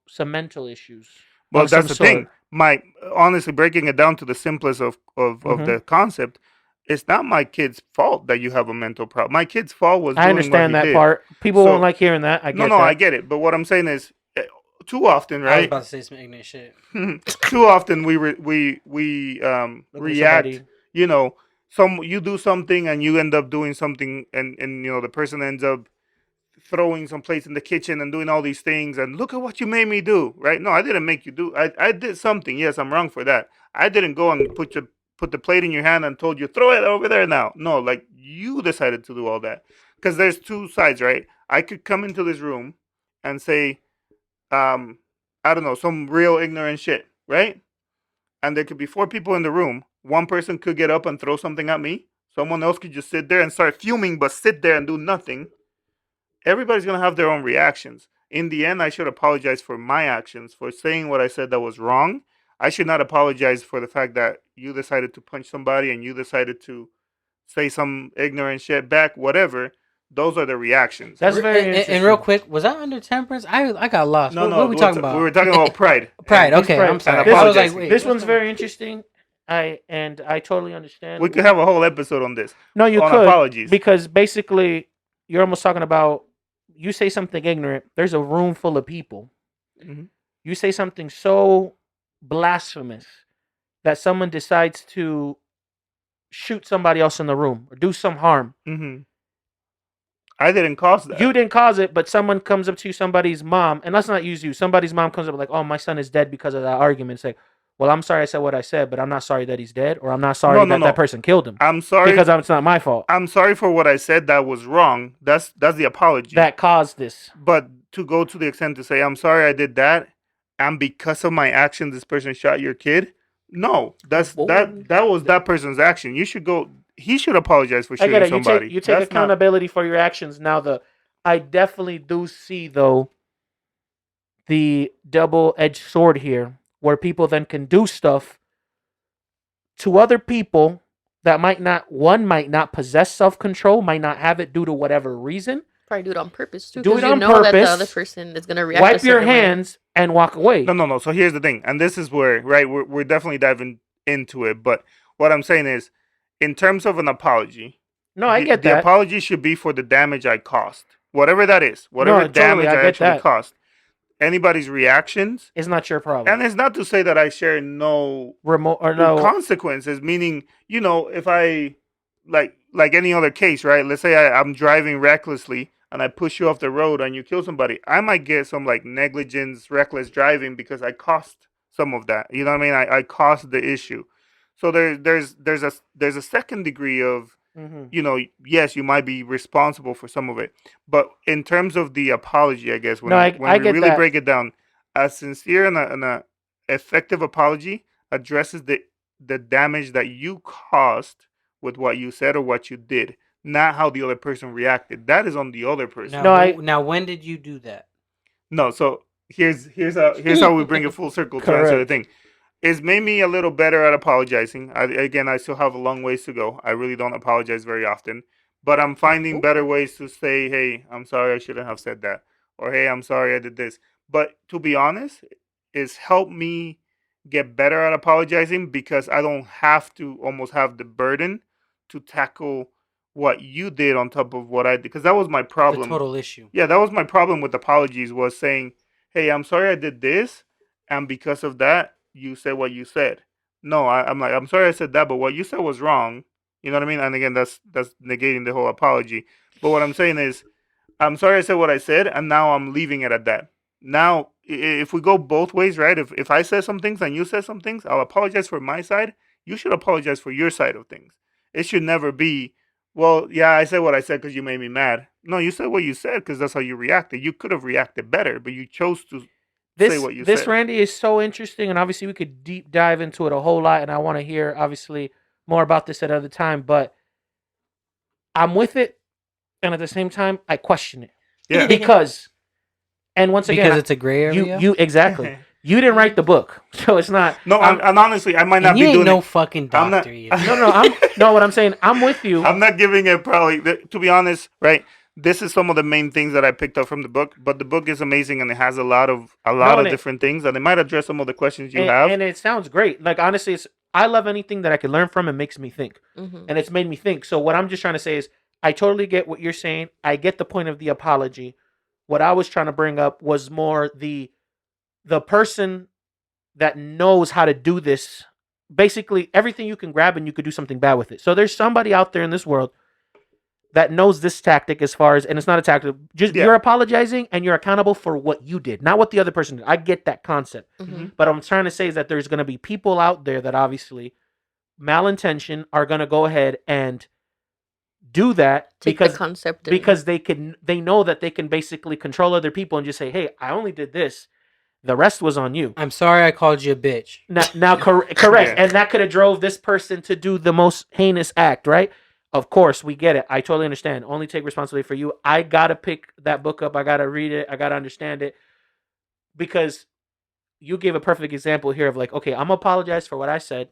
some mental issues? well, of some that's the thing. sort? My honestly breaking it down to the simplest of Mhm. the concept. It's not my kid's fault that you have a mental problem. My kid's fault was. I doing understand what that he did. part. People So- won't like hearing that. I get No, that. I get it. But what I'm saying is, too often, I was right? about to say some ignorant shit. Too often we Look at react. somebody- You know, you do something and you end up doing something, and the person ends up throwing some plates in the kitchen and doing all these things. And look at what you made me do, right? No, I didn't make you do. I did something. Yes, I'm wrong for that. I didn't go and put the plate in your hand and told you throw it over there now. No, like you decided to do all that. Because there's two sides, right? I could come into this room and say, I don't know, some real ignorant shit, right? And there could be 4 people in the room. One person could get up and throw something at me. Someone else could just sit there and start fuming, but sit there and do nothing. Everybody's going to have their own reactions. In the end, I should apologize for my actions, for saying what I said that was wrong. I should not apologize for the fact that you decided to punch somebody and you decided to say some ignorant shit back, whatever. Those are the reactions. That's very And interesting. real quick, was that under temperance? I got lost. No, What are we talking about? We were talking about pride. Pride. And Okay, Pride. I'm sorry. And I was like, apologizing. wait, This what's one's going on? very interesting. I totally understand. We could have a whole episode on this. No, you on could apologies. because basically you're almost talking about you say something ignorant. There's a room full of people. Mhm. You say something so blasphemous that someone decides to shoot somebody else in the room or do some harm. Mm-hmm. I didn't cause that. You didn't cause it, but someone comes up to somebody's mom, and let's not use you. Somebody's mom comes up like, "Oh, my son is dead because of that argument." Say, well, I'm sorry I said what I said, but I'm not sorry that he's dead, or I'm not sorry No, that that person killed him I'm sorry because it's not my fault I'm sorry for what I said that was wrong. That's the apology. that caused this. But to go to the extent to say I'm sorry I did that, and because of my action, this person shot your kid. No, that was that person's action. You should go. He should apologize for I shooting get it. somebody. You take That's not- accountability for your actions. Now, I definitely do see though the double-edged sword here, where people then can do stuff to other people that might not possess self-control, might not have it due to whatever reason. Probably do it on purpose too. Do 'Cause it you on know that the purpose, other person is gonna react. Wipe a your certain way. hands and walk away. No. So here's the thing, and this is where we're definitely diving into it. But what I'm saying is, in terms of an apology, No, I get the that. apology should be for the damage I caused, whatever that is, whatever totally, damage I I get actually that. caused. Anybody's reactions, It's not your problem. and it's not to say that I share no Remote or no. consequences. Meaning, if I like any other case, right? Let's say I'm driving recklessly and I push you off the road and you kill somebody, I might get some like negligence, reckless driving because I caused some of that. You know what I mean? I caused the issue. So there's a second degree of Mhm. yes, you might be responsible for some of it, but in terms of the apology, I guess when No, I we get really that. break it down, a sincere and a effective apology addresses the damage that you caused with what you said or what you did, not how the other person reacted. That is on the other person. Now, when did you do that? No, so here's how we bring it full circle to answer the Correct. thing. It's made me a little better at apologizing. I still have a long ways to go. I really don't apologize very often, but I'm finding better ways to say, "Hey, I'm sorry, I shouldn't have said that," or "Hey, I'm sorry, I did this." But to be honest, it's helped me get better at apologizing because I don't have to almost have the burden to tackle what you did on top of what I did. Because that was my The problem. total issue. Yeah, that was my problem with apologies, was saying, "Hey, I'm sorry I did this, and because of that, you said what you said." No, I'm like, "I'm sorry I said that, but what you said was wrong." You know what I mean? And again, that's negating the whole apology. But what I'm saying is, I'm sorry I said what I said, and now I'm leaving it at that. Now, if we go both ways, right? If I said some things and you said some things, I'll apologize for my side. You should apologize for your side of things. It should never be, well, yeah, I said what I said because you made me mad. No, you said what you said because that's how you reacted. You could have reacted better, but you chose to say what you This said. Randy is so interesting, and obviously we could deep dive into it a whole lot, and I want to hear obviously more about this at another time. But I'm with it, and at the same time I question it Yeah. because, and once again, Because it's a gray area. you exactly. You didn't write the book, so it's not. No, and honestly, I might not and you be ain't doing no it. fucking I'm not- doctor. either. No. What I'm saying, I'm with you. I'm not giving it probably, to be honest, right? This is some of the main things that I picked up from the book, but the book is amazing and it has a lot of and different things, and it might address some of the questions you and, have. and it sounds great. Like honestly, I love anything that I can learn from and makes me think, Mhm. and it's made me think. So what I'm just trying to say is, I totally get what you're saying. I get the point of the apology. What I was trying to bring up was more the person that knows how to do this. Basically, everything you can grab and you could do something bad with it. So there's somebody out there in this world that knows this tactic as far as, and it's not a tactic. Just Yeah. you're apologizing and you're accountable for what you did, not what the other person did. I get that concept. Mhm. But what I'm trying to say is that there's going to be people out there that obviously malintention are going to go ahead and do that Take the concept. because they know that they can basically control other people and just say, "Hey, I only did this. The rest was on you." I'm sorry I called you a bitch. Now correct, Yeah. and that could have drove this person to do the most heinous act, right? Of course, we get it. I totally understand. Only take responsibility for you. I gotta pick that book up. I gotta read it. I gotta understand it because you gave a perfect example here of like, okay, I'm gonna apologize for what I said.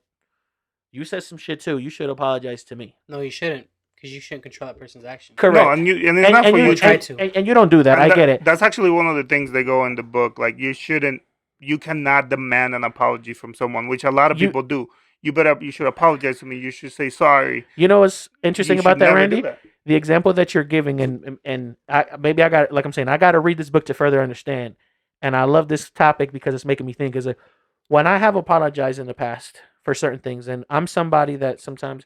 You said some shit too. You should apologize to me. No, you shouldn't, because you shouldn't control that person's action. Correct. No, and it's not for you, you try to. to. and you don't do that. And I get it. That's actually one of the things they go in the book. Like, you cannot demand an apology from someone, which a lot of You- people do. You should apologize to me. You should say sorry. You know what's interesting You about should that, never do Randy? that. The example that you're giving, and maybe I got, like I'm saying, I got to read this book to further understand. And I love this topic because it's making me think. Is like, when I have apologized in the past for certain things, and I'm somebody that sometimes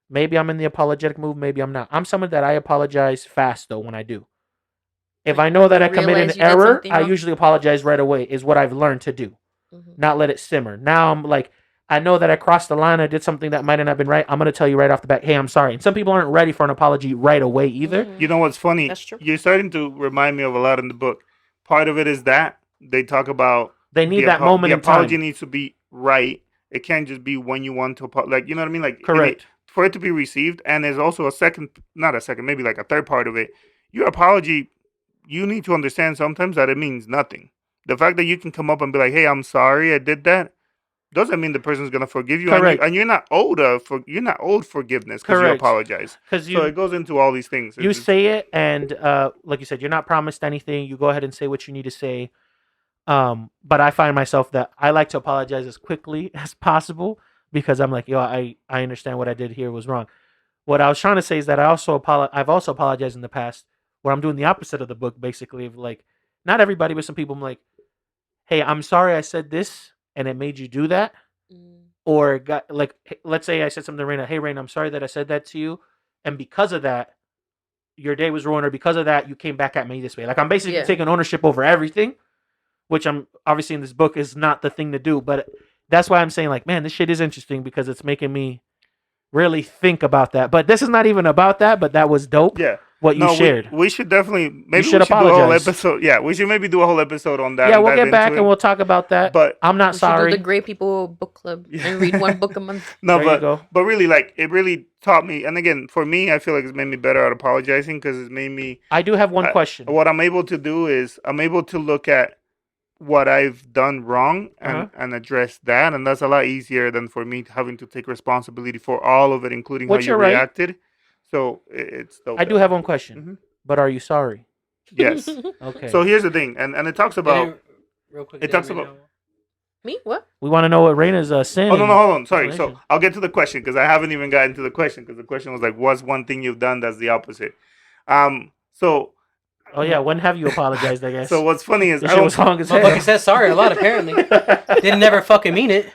maybe I'm in the apologetic mood, maybe I'm not. I'm someone that I apologize fast though when I do. If Like, I know that I you committed realize an you did error, something I wrong? usually apologize right away. Is what I've learned to do. not let it simmer. Now I'm like, I know that I crossed the line. I did something that might not have been right. I'm going to tell you right off the bat, hey, I'm sorry. And some people aren't ready for an apology right away either. You know what's funny? That's true. You're starting to remind me of a lot in the book. Part of it is that they talk about They need that moment the in apology time. needs to be right. It can't just be when you want to apologize. Like, you know what I mean? Like, Correct. For it to be received. And there's also maybe like a third part of it. Your apology, you need to understand sometimes that it means nothing. The fact that you can come up and be like, hey, I'm sorry I did that, doesn't mean the person's gonna forgive you. Correct. And you're not owed forgiveness because you Correct. apologize. So it goes into all these things. You say it, and like you said, you're not promised anything. You go ahead and say what you need to say. But I find myself that I like to apologize as quickly as possible because I'm like, yo, I understand what I did here was wrong. What I was trying to say is that I've also apologized in the past where I'm doing the opposite of the book, basically, of like, not everybody, but some people, I'm like, hey, I'm sorry I said this and it made you do that. Or got like, let's say I said something to Raina, hey Raina, I'm sorry that I said that to you, and because of that, your day was ruined, or because of that, you came back at me this way. Like, I'm basically taking ownership over everything, which I'm obviously in this book is not the thing to do. But that's why I'm saying, like, man, this shit is interesting because it's making me really think about that. But this is not even about that, but that was dope. Yeah. What you shared. We should definitely maybe should we should do a whole apologize. episode. Yeah, we should maybe do a whole episode on that. Yeah, and we'll dive get back into and it. we'll talk about that. But I'm not We should sorry. do the Gray People book club and read one book a month. No, There you go. but really, like, it really taught me. And again, for me, I feel like it's made me better at apologizing because it's made me. I do have one question. What I'm able to do is I'm able to look at what I've done wrong and address that, and that's a lot easier than for me having to take responsibility for all of it, including Which how you you're right. reacted. So it's dope. I do have one question. Mhm. But are you sorry? Yes. Okay. So here's the thing, and it talks about. Real quick. It talks about. Me? What? We want to know what Raina's sin. Oh no, hold on. Sorry. explanation. So I'll get to the question because I haven't even gotten to the question because the question was like, "What's one thing you've done that's the opposite?" So. Oh yeah, when have you apologized? I guess. So what's funny is This I shit don't. was long as hell. Motherfucker said sorry a lot, apparently. Didn't never fucking mean it.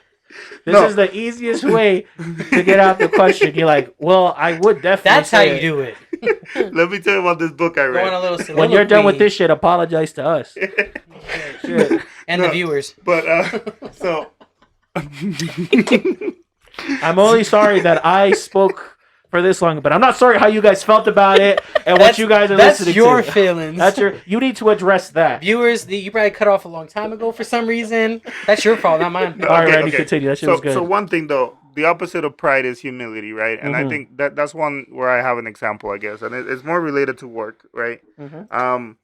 This No. is the easiest way to get out the question. You're like, well, I would definitely. That's how say you it. do it. Let me tell you about this book I Go on a read. little When you're done with soliloquy. this shit, apologize to us. Shit. And No. the viewers. But so. I'm only sorry that I spoke for this long, but I'm not sorry how you guys felt about it and what you guys are That's listening your to. feelings. That's your. You need to address that. Viewers, you probably cut off a long time ago for some reason. That's your fault, not mine. No, All right, Randy, continue. That shit was good. So one thing though, the opposite of pride is humility, right? And I Mhm. think that's one where I have an example, I guess, and it's more related to work, right? Mhm.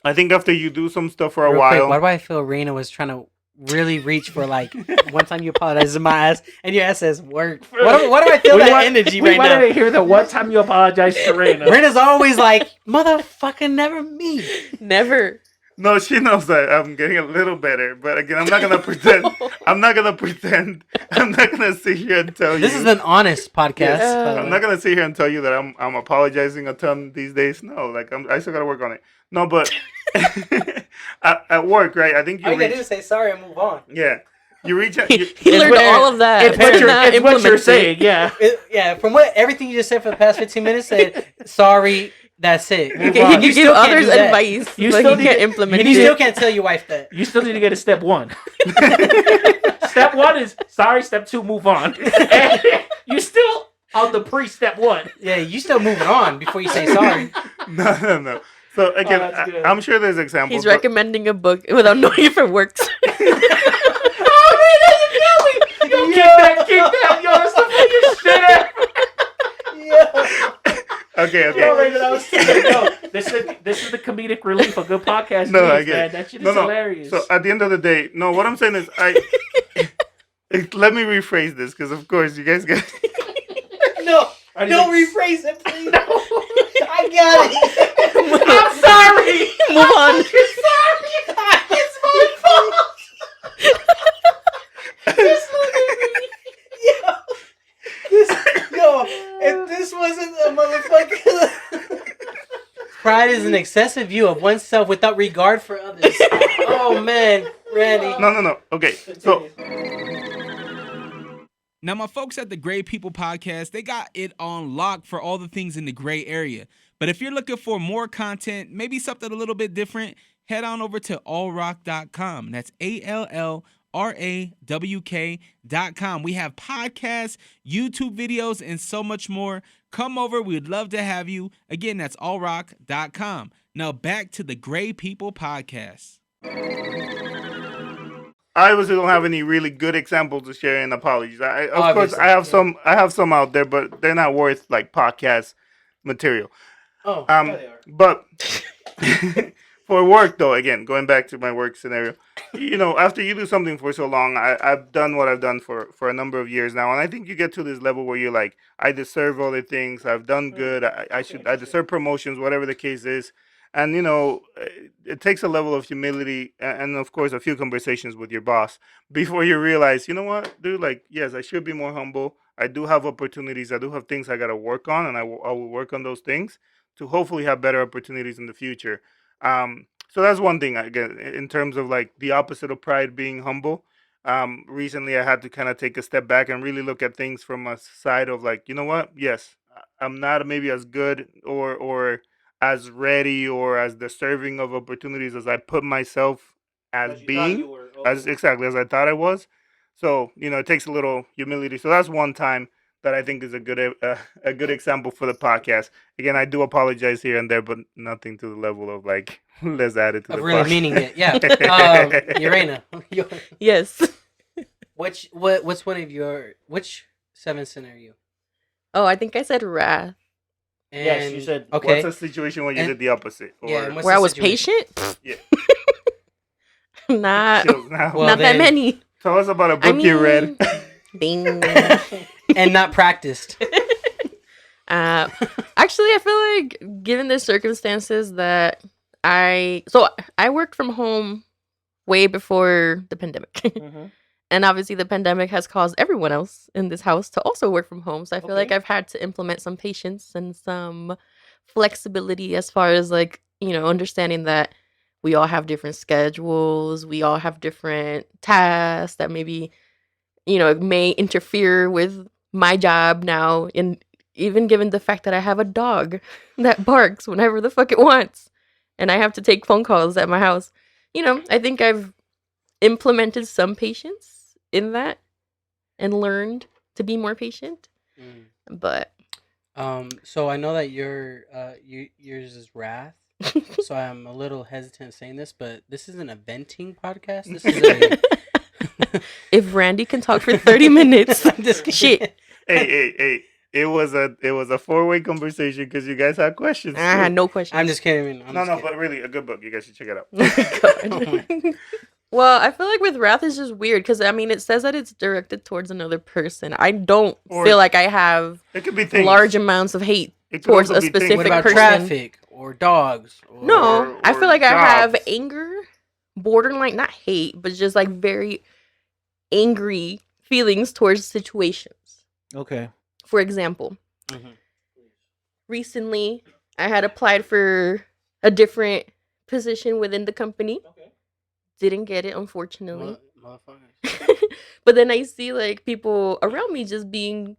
I think after you do some stuff for a Real while, quick, why do I feel Raina was trying to really reach for, like, one time you apologized to my ass and your ass says work? Why do I feel that energy we right wanted now? to hear the one time you apologized to Raina. Raina's always like, motherfucker, never me. Never. no, she knows that I'm getting a little better, but again, I'm not gonna pretend. I'm not gonna pretend. I'm not gonna sit here and tell you. This is an honest podcast. Yes. by the I'm way. not gonna sit here and tell you that I'm apologizing a ton these days. No, like I still gotta work on it. No, but at work, right? I think you All you gotta reach. do is say sorry and move on. Yeah, you reach. He You, learned what- all of that. It's what but you're, not it's what you're implemented. saying, yeah. Yeah, from what everything you just said for the past 15 minutes, said sorry. That's it. Move He on. can You give still can't others do that. advice, You but still he can't need- implement And you it. still can't tell your wife that. You still need to get a step one. Step one is sorry. Step two, move on. And you still on the pre-step one. Yeah, you still moving on before you say sorry. no. So again, that's good. I'm sure there's examples. He's but- recommending a book without knowing if it works. Yo, keep that. Yo, that's the funniest shit ever. Okay. Yo, Raven, I was yo, this is the comedic relief a good podcast No, I needs, get man. it. That shit is No. hilarious. So at the end of the day, no. What I'm saying is, let me rephrase this because, of course, you guys get. No, Are don't these rephrase it, please. I got it. I'm sorry. Move on. It's my fault. If this wasn't a motherfucker. Pride is an excessive view of oneself without regard for others. Oh man, Randy. No. Okay. So Now, my folks at the Gray People Podcast, they got it on lock for all the things in the gray area. But if you're looking for more content, maybe something a little bit different, head on over to allrock.com. That's rawk.com. We have podcasts, YouTube videos, and so much more. Come over. We'd love to have you. Again, that's allrock.com. Now back to the Gray People Podcast. I obviously don't have any really good examples to share, and apologies. Of course, Obviously, I have yeah. some. I have some out there, but they're not worth like podcast material. Oh, Um, there they are. But for work, though, again, going back to my work scenario, after you do something for so long, I've done what I've done for a number of years now, and I think you get to this level where you're like, I deserve all the things. I've done good. I deserve promotions, whatever the case is. And it takes a level of humility and of course a few conversations with your boss before you realize, you know what, dude, like, yes, I should be more humble. I do have opportunities. I do have things I got to work on, and I will work on those things to hopefully have better opportunities in the future. So that's one thing, again, in terms of like the opposite of pride, being humble. Recently I had to kind of take a step back and really look at things from a side of like, you know what, yes, I'm not maybe as good or as ready or as deserving of opportunities as I put myself as being, as exactly as I thought I was. So it takes a little humility. So that's one time that I think is a good example for the podcast. Again, I do apologize here and there, but nothing to the level of like let's add it to Of the really podcast. meaning it, yeah. Urena, Yes. what's one of which 7 sin are you? Oh, I think I said wrath. And, Yes, you said- okay. What's a situation when you And- did the opposite? Or Yeah, and what's Where I the was situation? patient? Yeah. Not chills now. Well, not that then- many. Tell us about a book you read. Bing. And not practiced. Actually, I feel like given the circumstances that I worked from home way before the pandemic. Mhm. And obviously the pandemic has caused everyone else in this house to also work from home. So I feel like Okay. I've had to implement some patience and some flexibility as far as like, understanding that we all have different schedules, we all have different tasks that maybe, may interfere with my job now. And even given the fact that I have a dog that barks whenever the fuck it wants and I have to take phone calls at my house, I think I've implemented some patience in that and learned to be more patient. But So I know that yours is wrath. So I'm a little hesitant saying this, but this isn't a venting podcast. This is a if Randy can talk for 30 minutes, I'm just kidding. shit. Hey. It was a 4-way conversation because you guys had questions. I had too. no questions. I'm just kidding. But really a good book. You guys should check it out. God. Well, I feel like with wrath is just weird because it says that it's directed towards another person. I don't Or- feel like I have It could be things. large amounts of hate It could towards also a be things. specific What about person. traffic or dogs? Or, No, I or feel like I have jobs. anger, borderline, not hate, but just like very angry feelings towards situations. Okay. For example, Mhm. recently I had applied for a different position within the company. Didn't get it, unfortunately. Motherfuckers. But then I see like people around me just being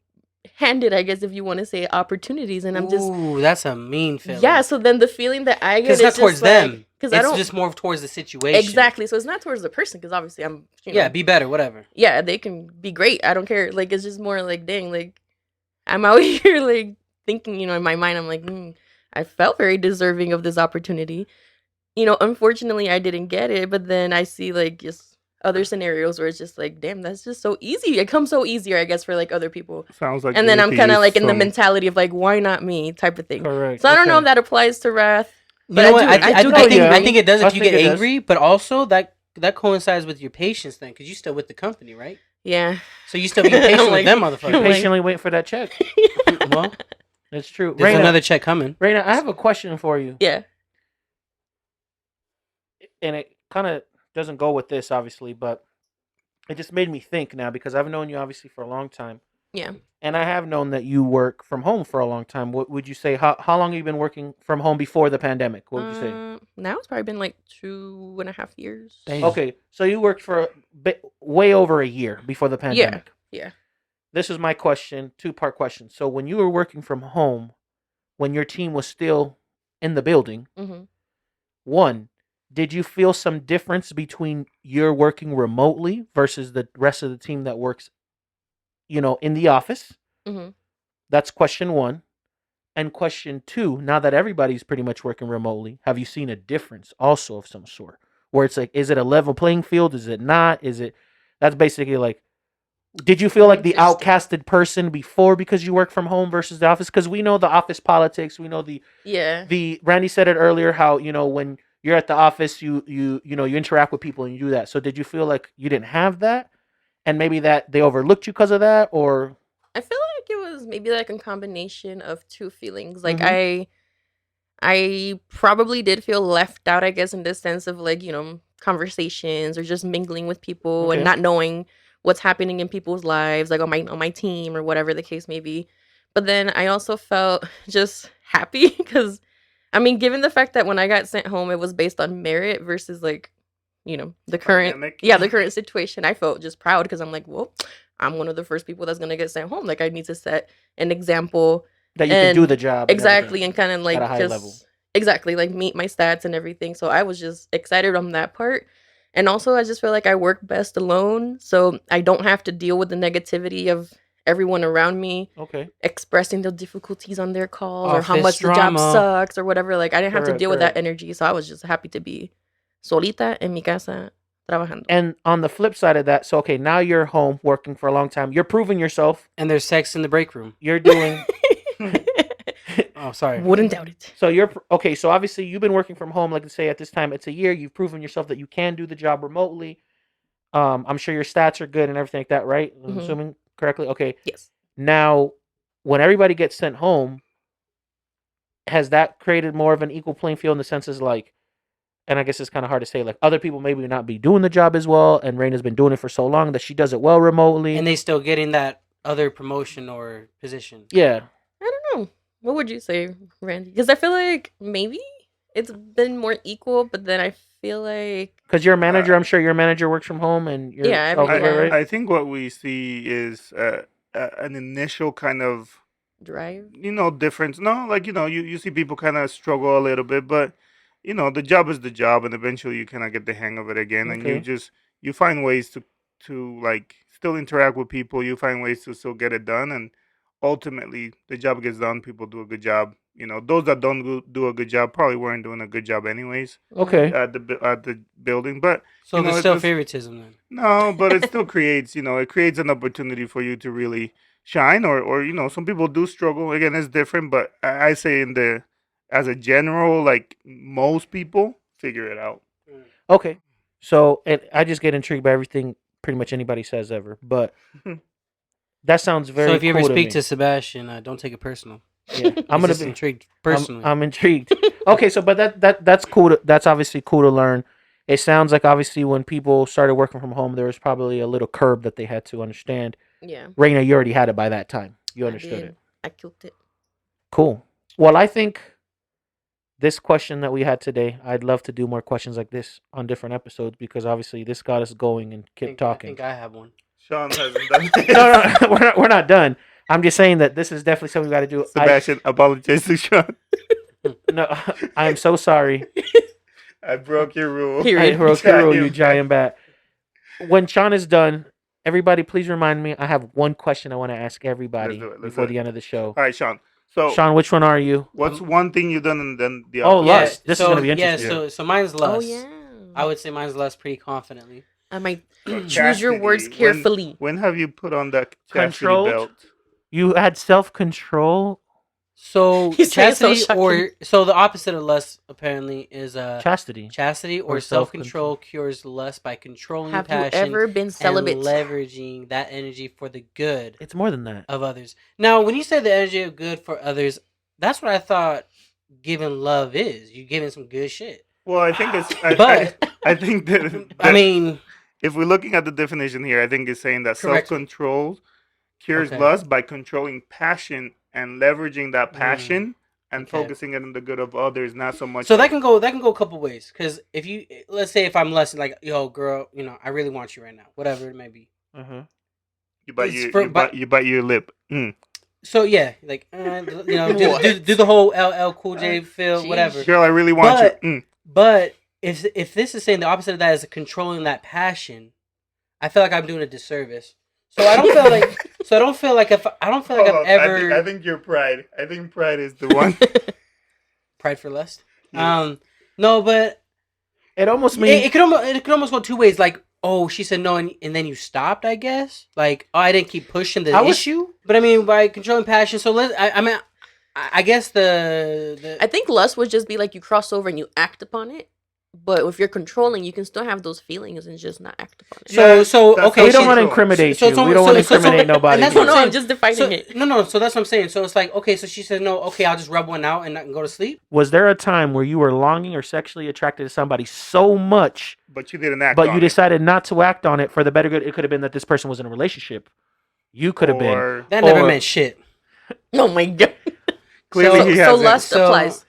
handed, I guess, if you want to say, opportunities, and I'm just Ooh, that's a mean feeling. yeah. So then the feeling that I get Because is it's not towards just like, them. because It's I don't just more towards the situation. exactly. So it's not towards the person because obviously I'm Yeah, be better, whatever. yeah, they can be great. I don't care. Like, it's just more like, dang, like, I'm out here, like, thinking, in my mind, I'm like, I felt very deserving of this opportunity. Unfortunately, I didn't get it. But then I see, like, just other scenarios where it's just like, damn, that's just so easy. It comes so easier, I guess, for, like, other people. Sounds like. And you then need I'm to kind of, use like, in the some- mentality of, like, why not me type of thing. Correct. So I don't know Okay. if that applies to wrath. You But know I what? do- I, I do I get think angry. I think it does I if you think get it does. angry, but also that coincides with your patience then, because you still with the company, right? Yeah. So you still be patient I'm like- with them You're motherfuckers. Like- patiently waiting for that check. Well, That's true. there's Raina, another check coming. Raina, I have a question for you, Yeah. and it kind of doesn't go with this, obviously, but it just made me think now because I've known you obviously for a long time, Yeah. and I have known that you work from home for a long time. What would you say? How long have you been working from home before the pandemic? What would you say? Now it's probably been like 2.5 years. Damn. Okay, so you worked for a bit, way over a year before the pandemic. yeah. This is my question, two-part question. So when you were working from home, when your team was still in the building, Mm-hmm. one, did you feel some difference between you're working remotely versus the rest of the team that works, in the office? Hmm. That's question one. And question two, now that everybody's pretty much working remotely, have you seen a difference also of some sort? Where it's like, is it a level playing field? Is it not? That's basically like, did you feel like the Interesting. outcasted person before because you work from home versus the office? Because we know the office politics. We know Yeah. the Randy said it earlier how, when you're at the office, you interact with people and you do that. So did you feel like you didn't have that? And maybe that they overlooked you because of that? Or I feel like it was maybe like a combination of two feelings. Like Mhm. I probably did feel left out, I guess, in the sense of like, conversations or just mingling with people and Okay. not knowing what's happening in people's lives, like on my team or whatever the case may be. But then I also felt just happy because I mean, given the fact that when I got sent home, it was based on merit versus like, the current, Pandemic. yeah, the current situation. I felt just proud because I'm like, well, I'm one of the first people that's gonna get sent home. Like, I need to set an example that you can do and the job and exactly, everything and kind of at a like high level. just exactly like meet my stats and everything. So I was just excited on that part. And also, I just feel like I work best alone, so I don't have to deal with the negativity of everyone around me Okay. expressing the difficulties on their calls or how Office much the job drama. sucks or whatever. Like I didn't have to Correct, deal with that correct. energy, so I was just happy to be solita en mi casa trabajando. And on the flip side of that, so okay, now you're home working for a long time. You're proving yourself. And there's sex in the break room. You're doing Oh, sorry. Wouldn't doubt it. so you're okay. So obviously you've been working from home. Like let's say at this time it's a year. You've proven yourself that you can do the job remotely. I'm sure your stats are good and everything like that, right? I'm Mhm. assuming correctly. Okay. Yes. Now, when everybody gets sent home, has that created more of an equal playing field in the senses like, and I guess it's kind of hard to say, like other people maybe not be doing the job as well, and Raina's been doing it for so long that she does it well remotely. And they still getting that other promotion or position. Yeah. I don't know. What would you say, Randy? Because I feel like maybe it's been more equal, but then I feel like Because you're a manager, I'm sure your manager works from home, and you're Yeah, every okay, time. right? I think what we see is an initial kind of drive. difference. No, like you see people kind of struggle a little bit, but the job is the job, and eventually you kind of get the hang of it again, and Okay. you find ways to like still interact with people. You find ways to still get it done, and ultimately the job gets done. People do a good job. Those that don't do a good job probably weren't doing a good job anyways Okay. at the building, but So there's it still just- favoritism then. no, but it still creates, it creates an opportunity for you to really shine or some people do struggle. Again, it's different, but I say as a general, like most people figure it out. Okay. So, and I just get intrigued by everything pretty much anybody says ever, but that sounds very So if you ever cool speak me. to Sebastian, don't take it personal. Yeah, I'm He's gonna just be intrigued personally. I'm intrigued. Okay, so but that's cool. That's obviously cool to learn. It sounds like obviously when people started working from home, there was probably a little curb that they had to understand. Yeah. Raina, you already had it by that time. You I understood did. it. I killed it. Cool. Well, I think this question that we had today, I'd love to do more questions like this on different episodes because obviously this got us going and keep I talking. think I have one. Sean hasn't done this. No, we're not done. I'm just saying that this is definitely something we got to do. Sebastian, apologize to Sean. No, I am so sorry. I broke your rule. I Period. broke your rule, you Giant giant bat. When Sean is done, everybody, please remind me. I have one question I want to ask everybody Let's before do it. the end of the show. All right, Sean. So, Sean, which one are you? what's one thing you've done and then the Oh, opposite? Lust. This is gonna be Yeah, interesting. so mine's lust. Oh yeah. I would say mine's lust pretty confidently. I might So choose your words chastity, carefully. When have you put on that chastity Controlled? belt? You had self control, So He's saying so chastity the opposite of lust apparently is chastity. chastity or Or self-control cures lust by controlling Have you passion ever been celibate? and leveraging that energy for the good It's more than that. of others. Now, when you say the energy of good for others, that's what I thought giving love is. You giving some good shit. Well, I think it's. But I think that. I mean, if we're looking at the definition here, I think it's saying that Correct. self-control cures Okay. lust by controlling passion and leveraging that passion and okay. focusing it on the good of others, not so much. so that can go a couple ways. Because if you let's say if I'm less like yo girl, I really want you right now, whatever it may be. Uh-huh. you bite it's your for- you bite, you bite your lip. So yeah, like do the whole LL Cool J feel Jeez. whatever. Girl, I really want But- you. But if this is saying the opposite of that is controlling that passion, I feel like I'm doing a disservice. So I don't feel like. So I don't feel like Hold I've on, ever I think your pride. I think pride is the one. pride for lust. Yes. No, but It almost it, means it could almost go two ways. Like, oh, she said no, and then you stopped. I guess. Like, oh, I didn't keep pushing the issue. But I mean, by controlling passion. So I mean, I guess the I think lust would just be like you cross over and you act upon it. But if you're controlling, you can still have those feelings and just not act upon it. Yeah, so that's okay. how we don't so- want to incriminate so- you. so- We don't so- want to so- incriminate so- nobody. and that's No, what no, I'm I'm saying. just defining So, it. no. So that's what I'm saying. So it's like, okay, so she said no. Okay, I'll just rub one out and not go to sleep. Was there a time where you were longing or sexually attracted to somebody so much, But you didn't act but on you it. decided not to act on it for the better good? It could have been that this person was in a relationship. You could have been. Or That never Or- meant shit. Oh my god. clearly So- he So hasn't. lust So- applies.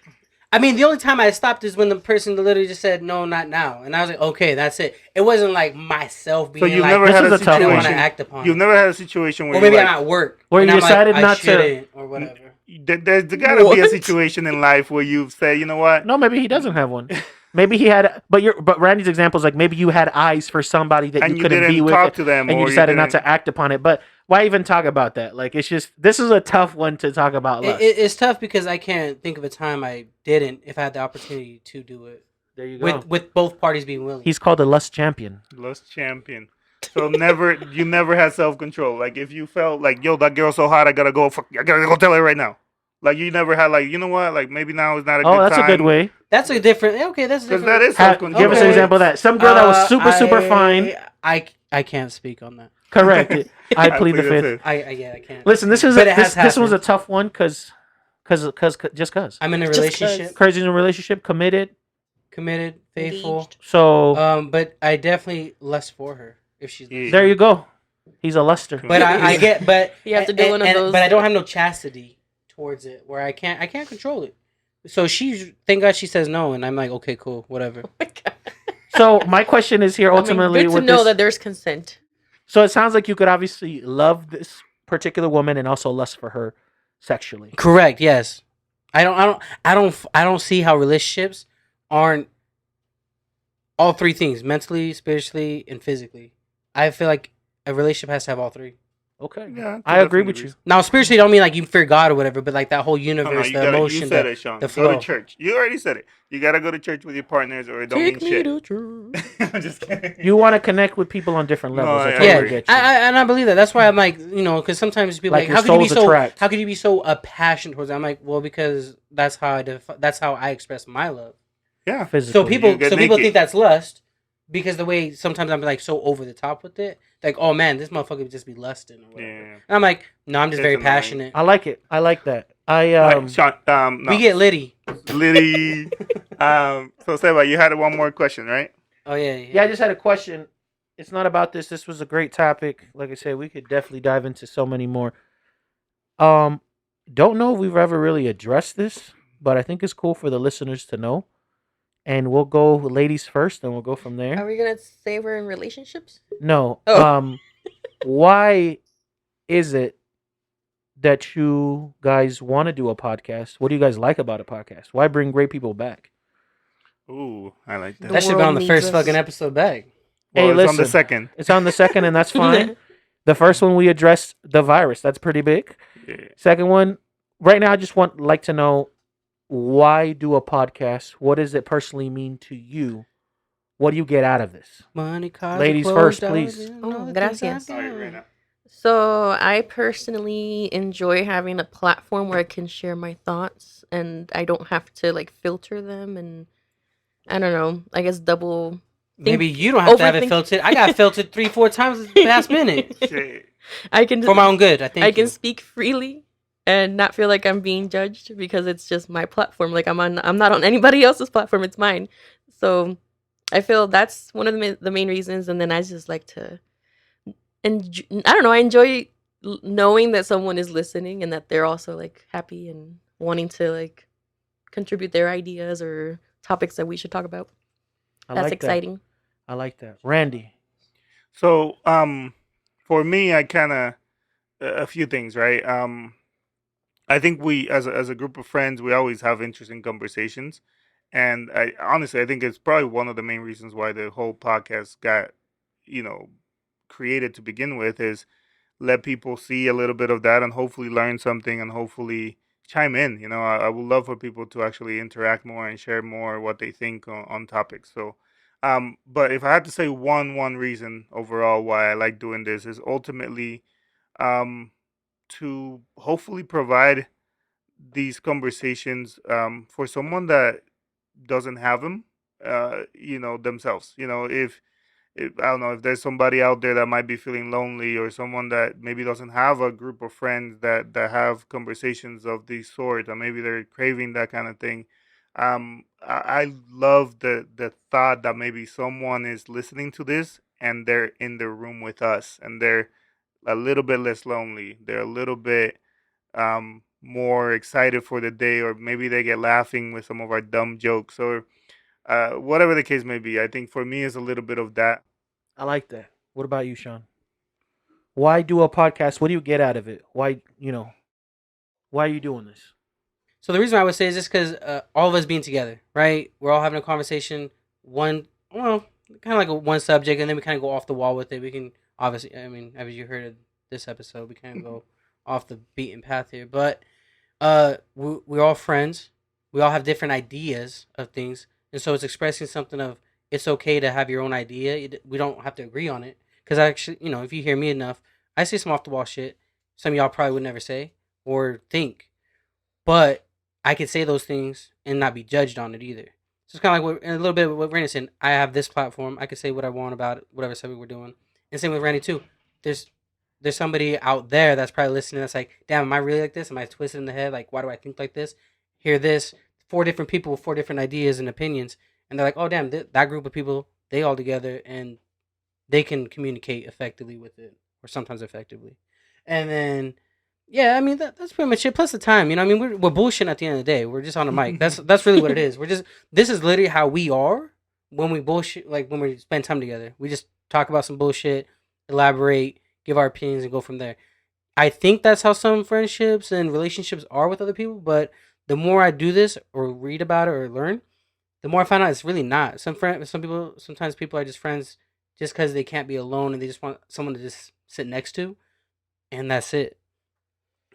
I mean, the only time I stopped is when the person literally just said no, not now, and I was like, okay, that's it. It wasn't like myself being So you've like, never This had is a a tough I didn't one. want to situation. act upon You've it. never had a situation where Or maybe you're I'm like, at work Where and you I'm like, decided I not to- shouldn't, or whatever. there's gotta be a What? situation in life where you say, you know what? No, maybe he doesn't have one. Maybe he had, but Randy's example is like maybe you had eyes for somebody that And you you couldn't didn't be with, talk to them, and you or decided not didn't- to act upon it. But why even talk about that? Like it's just this is a tough one to talk about. Lust. It's tough because I can't think of a time I didn't if I had the opportunity to do it There you go. with both parties being willing. He's called a lust champion. Lust champion. So you never had self control. Like if you felt like, yo, that girl's so hot, I gotta go tell her right now. Like you never had like, you know what? Like maybe now is not a good Oh, time. that's a good way. That's a different. Okay, that's a Because different. that is Ha- self control. give us an Okay. example of that. Some girl that was super fine. I can't speak on that. Correct. I plead the fifth. I can't. Listen, this is But it has this one's a happened. tough one because I'm in a Just relationship, crazy in a relationship, committed. committed, faithful. Engaged. So But I definitely lust for her if she's. Yeah. there you go. He's a luster. But I get, but You have to do one of those- But I don't have no chastity towards it, where I can't control it. So thank God she says no, and I'm like, okay, cool, whatever. Oh my god. So my question is here ultimately good to with know this. that there's consent. So it sounds like you could obviously love this particular woman and also lust for her sexually. Correct. Yes. I don't see how relationships aren't all three things: mentally, spiritually, and physically. I feel like a relationship has to have all three. Okay. Yeah, I agree with you. Now, spiritually, don't mean like you fear God or whatever, but like that whole No, universe, no, the emotion. you said the- it, Sean. the Go flow. to church. You already said it. You gotta go to church with your partners, or it don't mean shit. I'm just kidding. You want to connect with people on different No, levels. I I totally Yeah, agree. get you. and I believe that. That's why I'm like, because sometimes people Like like, your how could you be souls so attract. how could you be so passionate towards it? I'm like, well, because that's how that's how I express my love. Yeah. Physically. So people get people naked. think that's lust because the way sometimes I'm like so over the top with it. Like, oh man, this motherfucker would just be lusting or whatever. Yeah. And I'm like, no, I'm just It's very annoying. passionate. I like it. I like that. I Alright, Sean. No. We get litty. Liddy. So Seba, you had one more question, right? Oh yeah. yeah, I just had a question. It's not about this. This was a great topic. Like I said, we could definitely dive into so many more. Don't know if we've ever really addressed this, but I think it's cool for the listeners to know. And we'll go ladies first, and we'll go from there. Are we gonna say we're in relationships? No. Oh. Why is it that you guys want to do a podcast? What do you guys like about a podcast? Why bring great people back? Ooh, I like that. The That should be world on the needs first us. fucking episode back. Well, Hey, it's on the listen. second. It's on the second, and that's fine. The first one we addressed the virus. That's pretty big. Yeah. Second one, right now, I just like to know why do a podcast? What does it personally mean to you? What do you get out of this? Money, cars, Ladies clothes, first, dollars, please. and Oh, all the things gracias. I All right, got. right now. So I personally enjoy having a platform where I can share my thoughts and I don't have to like filter them, and I don't know, I guess double Maybe you don't have to have it overthink- filtered. I got filtered 3-4 times this past minute Shit. I can for my own good. I think I can speak freely and not feel like I'm being judged because it's just my platform. Like I'm not on anybody else's platform, it's mine. So I feel that's one of the main reasons, and then I just like to, and I don't know, I enjoy knowing that someone is listening and that they're also like happy and wanting to like contribute their ideas or topics that we should talk about. I That's like exciting. That. I like that. Randy. So, for me, I kind of a few things, right? I think we, as a group of friends, we always have interesting conversations, And I honestly, I think it's probably one of the main reasons why the whole podcast got, you know, created to begin with, is let people see a little bit of that and hopefully learn something and hopefully chime in. I would love for people to actually interact more and share more what they think on topics. So, but if I had to say one reason overall why I like doing this is ultimately um, to hopefully provide these conversations for someone that doesn't have them, themselves. If I don't know, if there's somebody out there that might be feeling lonely, or someone that maybe doesn't have a group of friends that have conversations of this sort, or maybe they're craving that kind of thing. I love the thought that maybe someone is listening to this and they're in the room with us, and they're a little bit less lonely. They're a little bit more excited for the day, or maybe they get laughing with some of our dumb jokes, or whatever the case may be. I think for me, is a little bit of that. I like that. What about you, Sean? Why do a podcast? What do you get out of it? Why are you doing this? So the reason I would say is just because all of us being together, right? We're all having a conversation, kind of like one subject, and then we kind of go off the wall with it. We can obviously, I mean, as you heard of this episode, we kind of go off the beaten path here. But we're all friends. We all have different ideas of things, and so it's expressing something of it's okay to have your own idea. We don't have to agree on it, because actually, if you hear me enough, I say some off the wall shit. Some of y'all probably would never say or think, but I could say those things and not be judged on it either. So it's kind of like a little bit of what Randy said. I have this platform. I can say what I want about it, whatever subject we're doing. And same with Randy too. There's there's somebody out there that's probably listening that's like, damn, am I really like this? Am I twisted in the head? Like, why do I think like this? Hear this. 4 different people with 4 different ideas and opinions. And they're like, oh, damn, that group of people, they all together and they can communicate effectively with it, or sometimes effectively. And then, yeah, I mean that's pretty much it. Plus the time, I mean we're bullshitting at the end of the day. We're just on a mic. That's really what it is. This is literally how we are when we bullshit. Like when we spend time together, we just talk about some bullshit, elaborate, give our opinions, and go from there. I think that's how some friendships and relationships are with other people. But the more I do this or read about it or learn, the more I find out it's really not. Sometimes people are just friends just because they can't be alone and they just want someone to just sit next to, and that's it.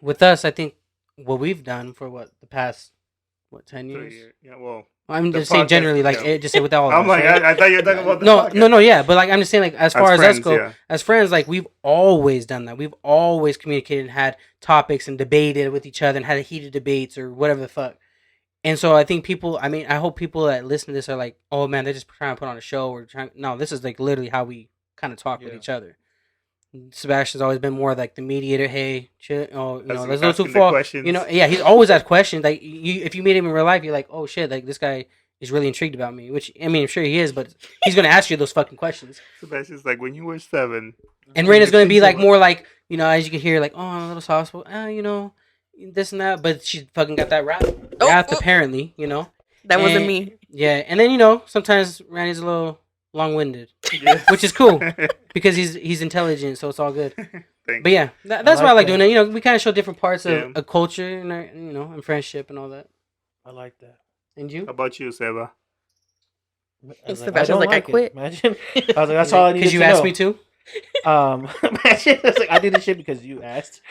With us, I think what we've done for the past 10 years. Yeah, well, I'm the just saying podcast, generally, like yeah. just say with all of I'm us. like, Right? I thought you were talking about the No, podcast. no, yeah, but like I'm just saying, like as far as friends, us go, yeah. as friends, like we've always done that. We've always communicated and had topics and debated with each other and had heated debates or whatever the fuck. And so I think people, I mean, I hope people that listen to this are like, oh man, they're just trying to put on a show or trying. No, this is like literally how we kind of talk with Yeah. each other. Sebastian's always been more like the mediator. Hey, chill, As let's go too asking the far. questions. Yeah, he's always asked questions. Like if you meet him in real life, you're like, oh shit, like this guy is really intrigued about me. Which I mean, I'm sure he is, but he's gonna ask you those fucking questions. Sebastian's like, when you were 7. And Can Raina's you gonna think be like of more like, as you can hear, like, oh, I'm a little soft, this and that. But she's fucking got that wrath, Oh. apparently, That wasn't And- me. Yeah, and then sometimes Randy's a little long-winded, Yes. which is cool because he's intelligent, so it's all good. Thanks. But yeah, that's why I like that. doing it. We kind of show different parts of Yeah. a culture and our, and friendship and all that. I like that. And How you? about you, Seba? Sebastian's don't like, I it. quit. Imagine. I was like, that's all I needed Because you to asked know. me to. Imagine. It's like, I did this shit because you asked.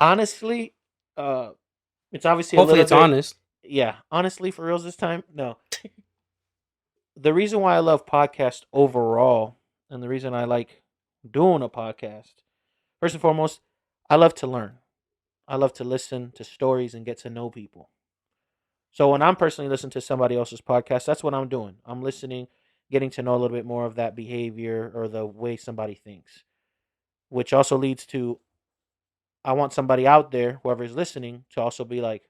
Honestly, it's obviously Hopefully, a it's little bit, honest. Yeah, honestly, for reals this time, no. The reason why I love podcast overall, and the reason I like doing a podcast, first and foremost, I love to learn. I love to listen to stories and get to know people. So when I'm personally listening to somebody else's podcast, that's what I'm doing. I'm listening, getting to know a little bit more of that behavior or the way somebody thinks, which also leads to I want somebody out there, whoever is listening, to also be like,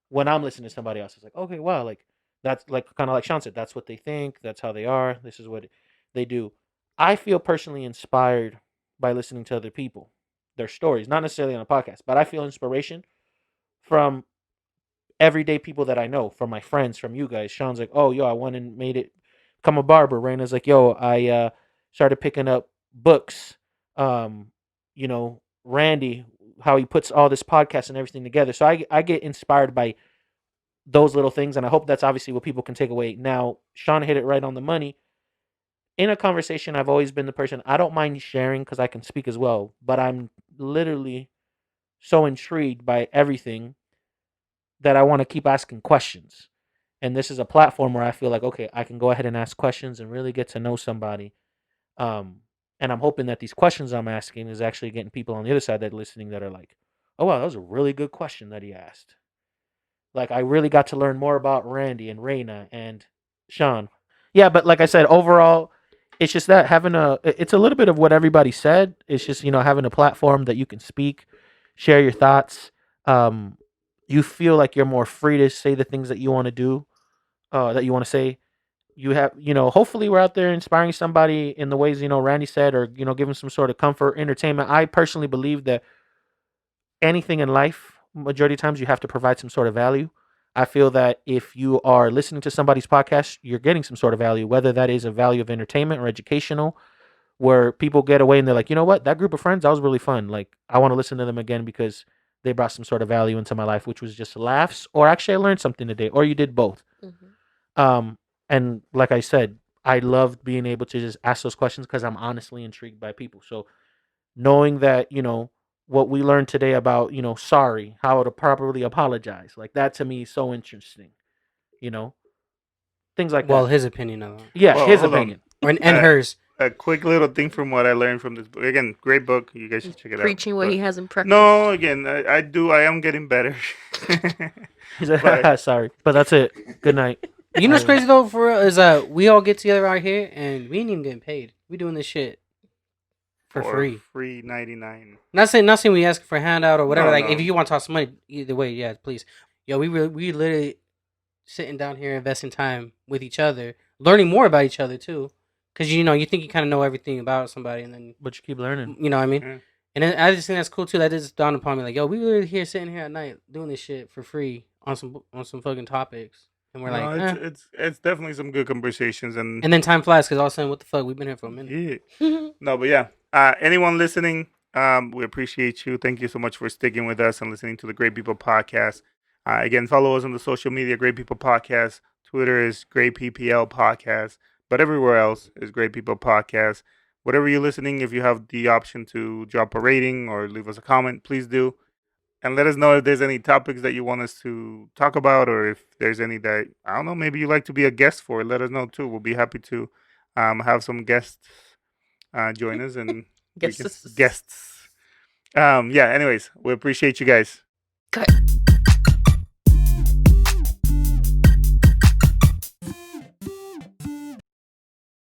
when I'm listening to somebody else, it's like, okay, wow, like that's like kind of like Sean said, that's what they think, that's how they are, this is what they do. I feel personally inspired by listening to other people, their stories, not necessarily on a podcast, but I feel inspiration from everyday people that I know, from my friends, from you guys. Sean's like, oh, yo, I went and made it become a barber. Raina's like, yo, I started picking up books. Randy, how he puts all this podcast and everything together. So I get inspired by those little things. And I hope that's obviously what people can take away. Now, Sean hit it right on the money. In a conversation, I've always been the person, I don't mind sharing because I can speak as well, but I'm literally so intrigued by everything that I want to keep asking questions. And this is a platform where I feel like, okay, I can go ahead and ask questions and really get to know somebody. And I'm hoping that these questions I'm asking is actually getting people on the other side that are listening that are like, oh, wow, that was a really good question that he asked. Like, I really got to learn more about Randy and Reina and Sean. Yeah, but like I said, overall, it's just that it's a little bit of what everybody said. It's just, having a platform that you can speak, share your thoughts. You feel like you're more free to say the things that you want to do, that you want to say. You have, hopefully we're out there inspiring somebody in the ways, Randy said, or, giving some sort of comfort, entertainment. I personally believe that anything in life, majority of times you have to provide some sort of value. I feel that if you are listening to somebody's podcast, you're getting some sort of value, whether that is a value of entertainment or educational, where people get away and they're like, you know what, that group of friends, that was really fun. Like, I want to listen to them again because they brought some sort of value into my life, which was just laughs, or actually I learned something today, or you did both. And like I said, I loved being able to just ask those questions because I'm honestly intrigued by people. So knowing that, what we learned today about, sorry, how to properly apologize, like that to me is so interesting, things like Well, that. his opinion of it. Yeah, Well, his hold on. opinion. And hers. A quick little thing from what I learned from this book. Again, great book. You guys should check it Preaching out. what But- he hasn't practiced. No, again, I am getting better. He's like, But- sorry, but that's it. Good night. You know what's crazy though for real is we all get together out here and we ain't even getting paid. We doing this shit for free. Free 99. Not saying we ask for a handout or whatever. No, like no. if you want to toss some money, either way, yeah, please. Yo, we literally sitting down here investing time with each other, learning more about each other too. Because you think you kind of know everything about somebody, and then But you keep learning. you know what I mean. Yeah. And then I just think that's cool too. That just dawned upon me, like, yo, we were here sitting here at night doing this shit for free on some fucking topics, and we're No, like, it's definitely some good conversations and and then time flies because all of a sudden, what the fuck, we've been here for a minute. yeah. No, but yeah. Anyone listening, we appreciate you. Thank you so much for sticking with us and listening to the Great People Podcast. Again, follow us on the social media, Great People Podcast. Twitter is Great PPL Podcast, but everywhere else is Great People Podcast. Whatever you're listening, if you have the option to drop a rating or leave us a comment, please do. And let us know if there's any topics that you want us to talk about, or if there's any that, I don't know, maybe you'd like to be a guest for. Let us know too. We'll be happy to have some guests join us and Guests. guests. Yeah, anyways, we appreciate you guys. Cut.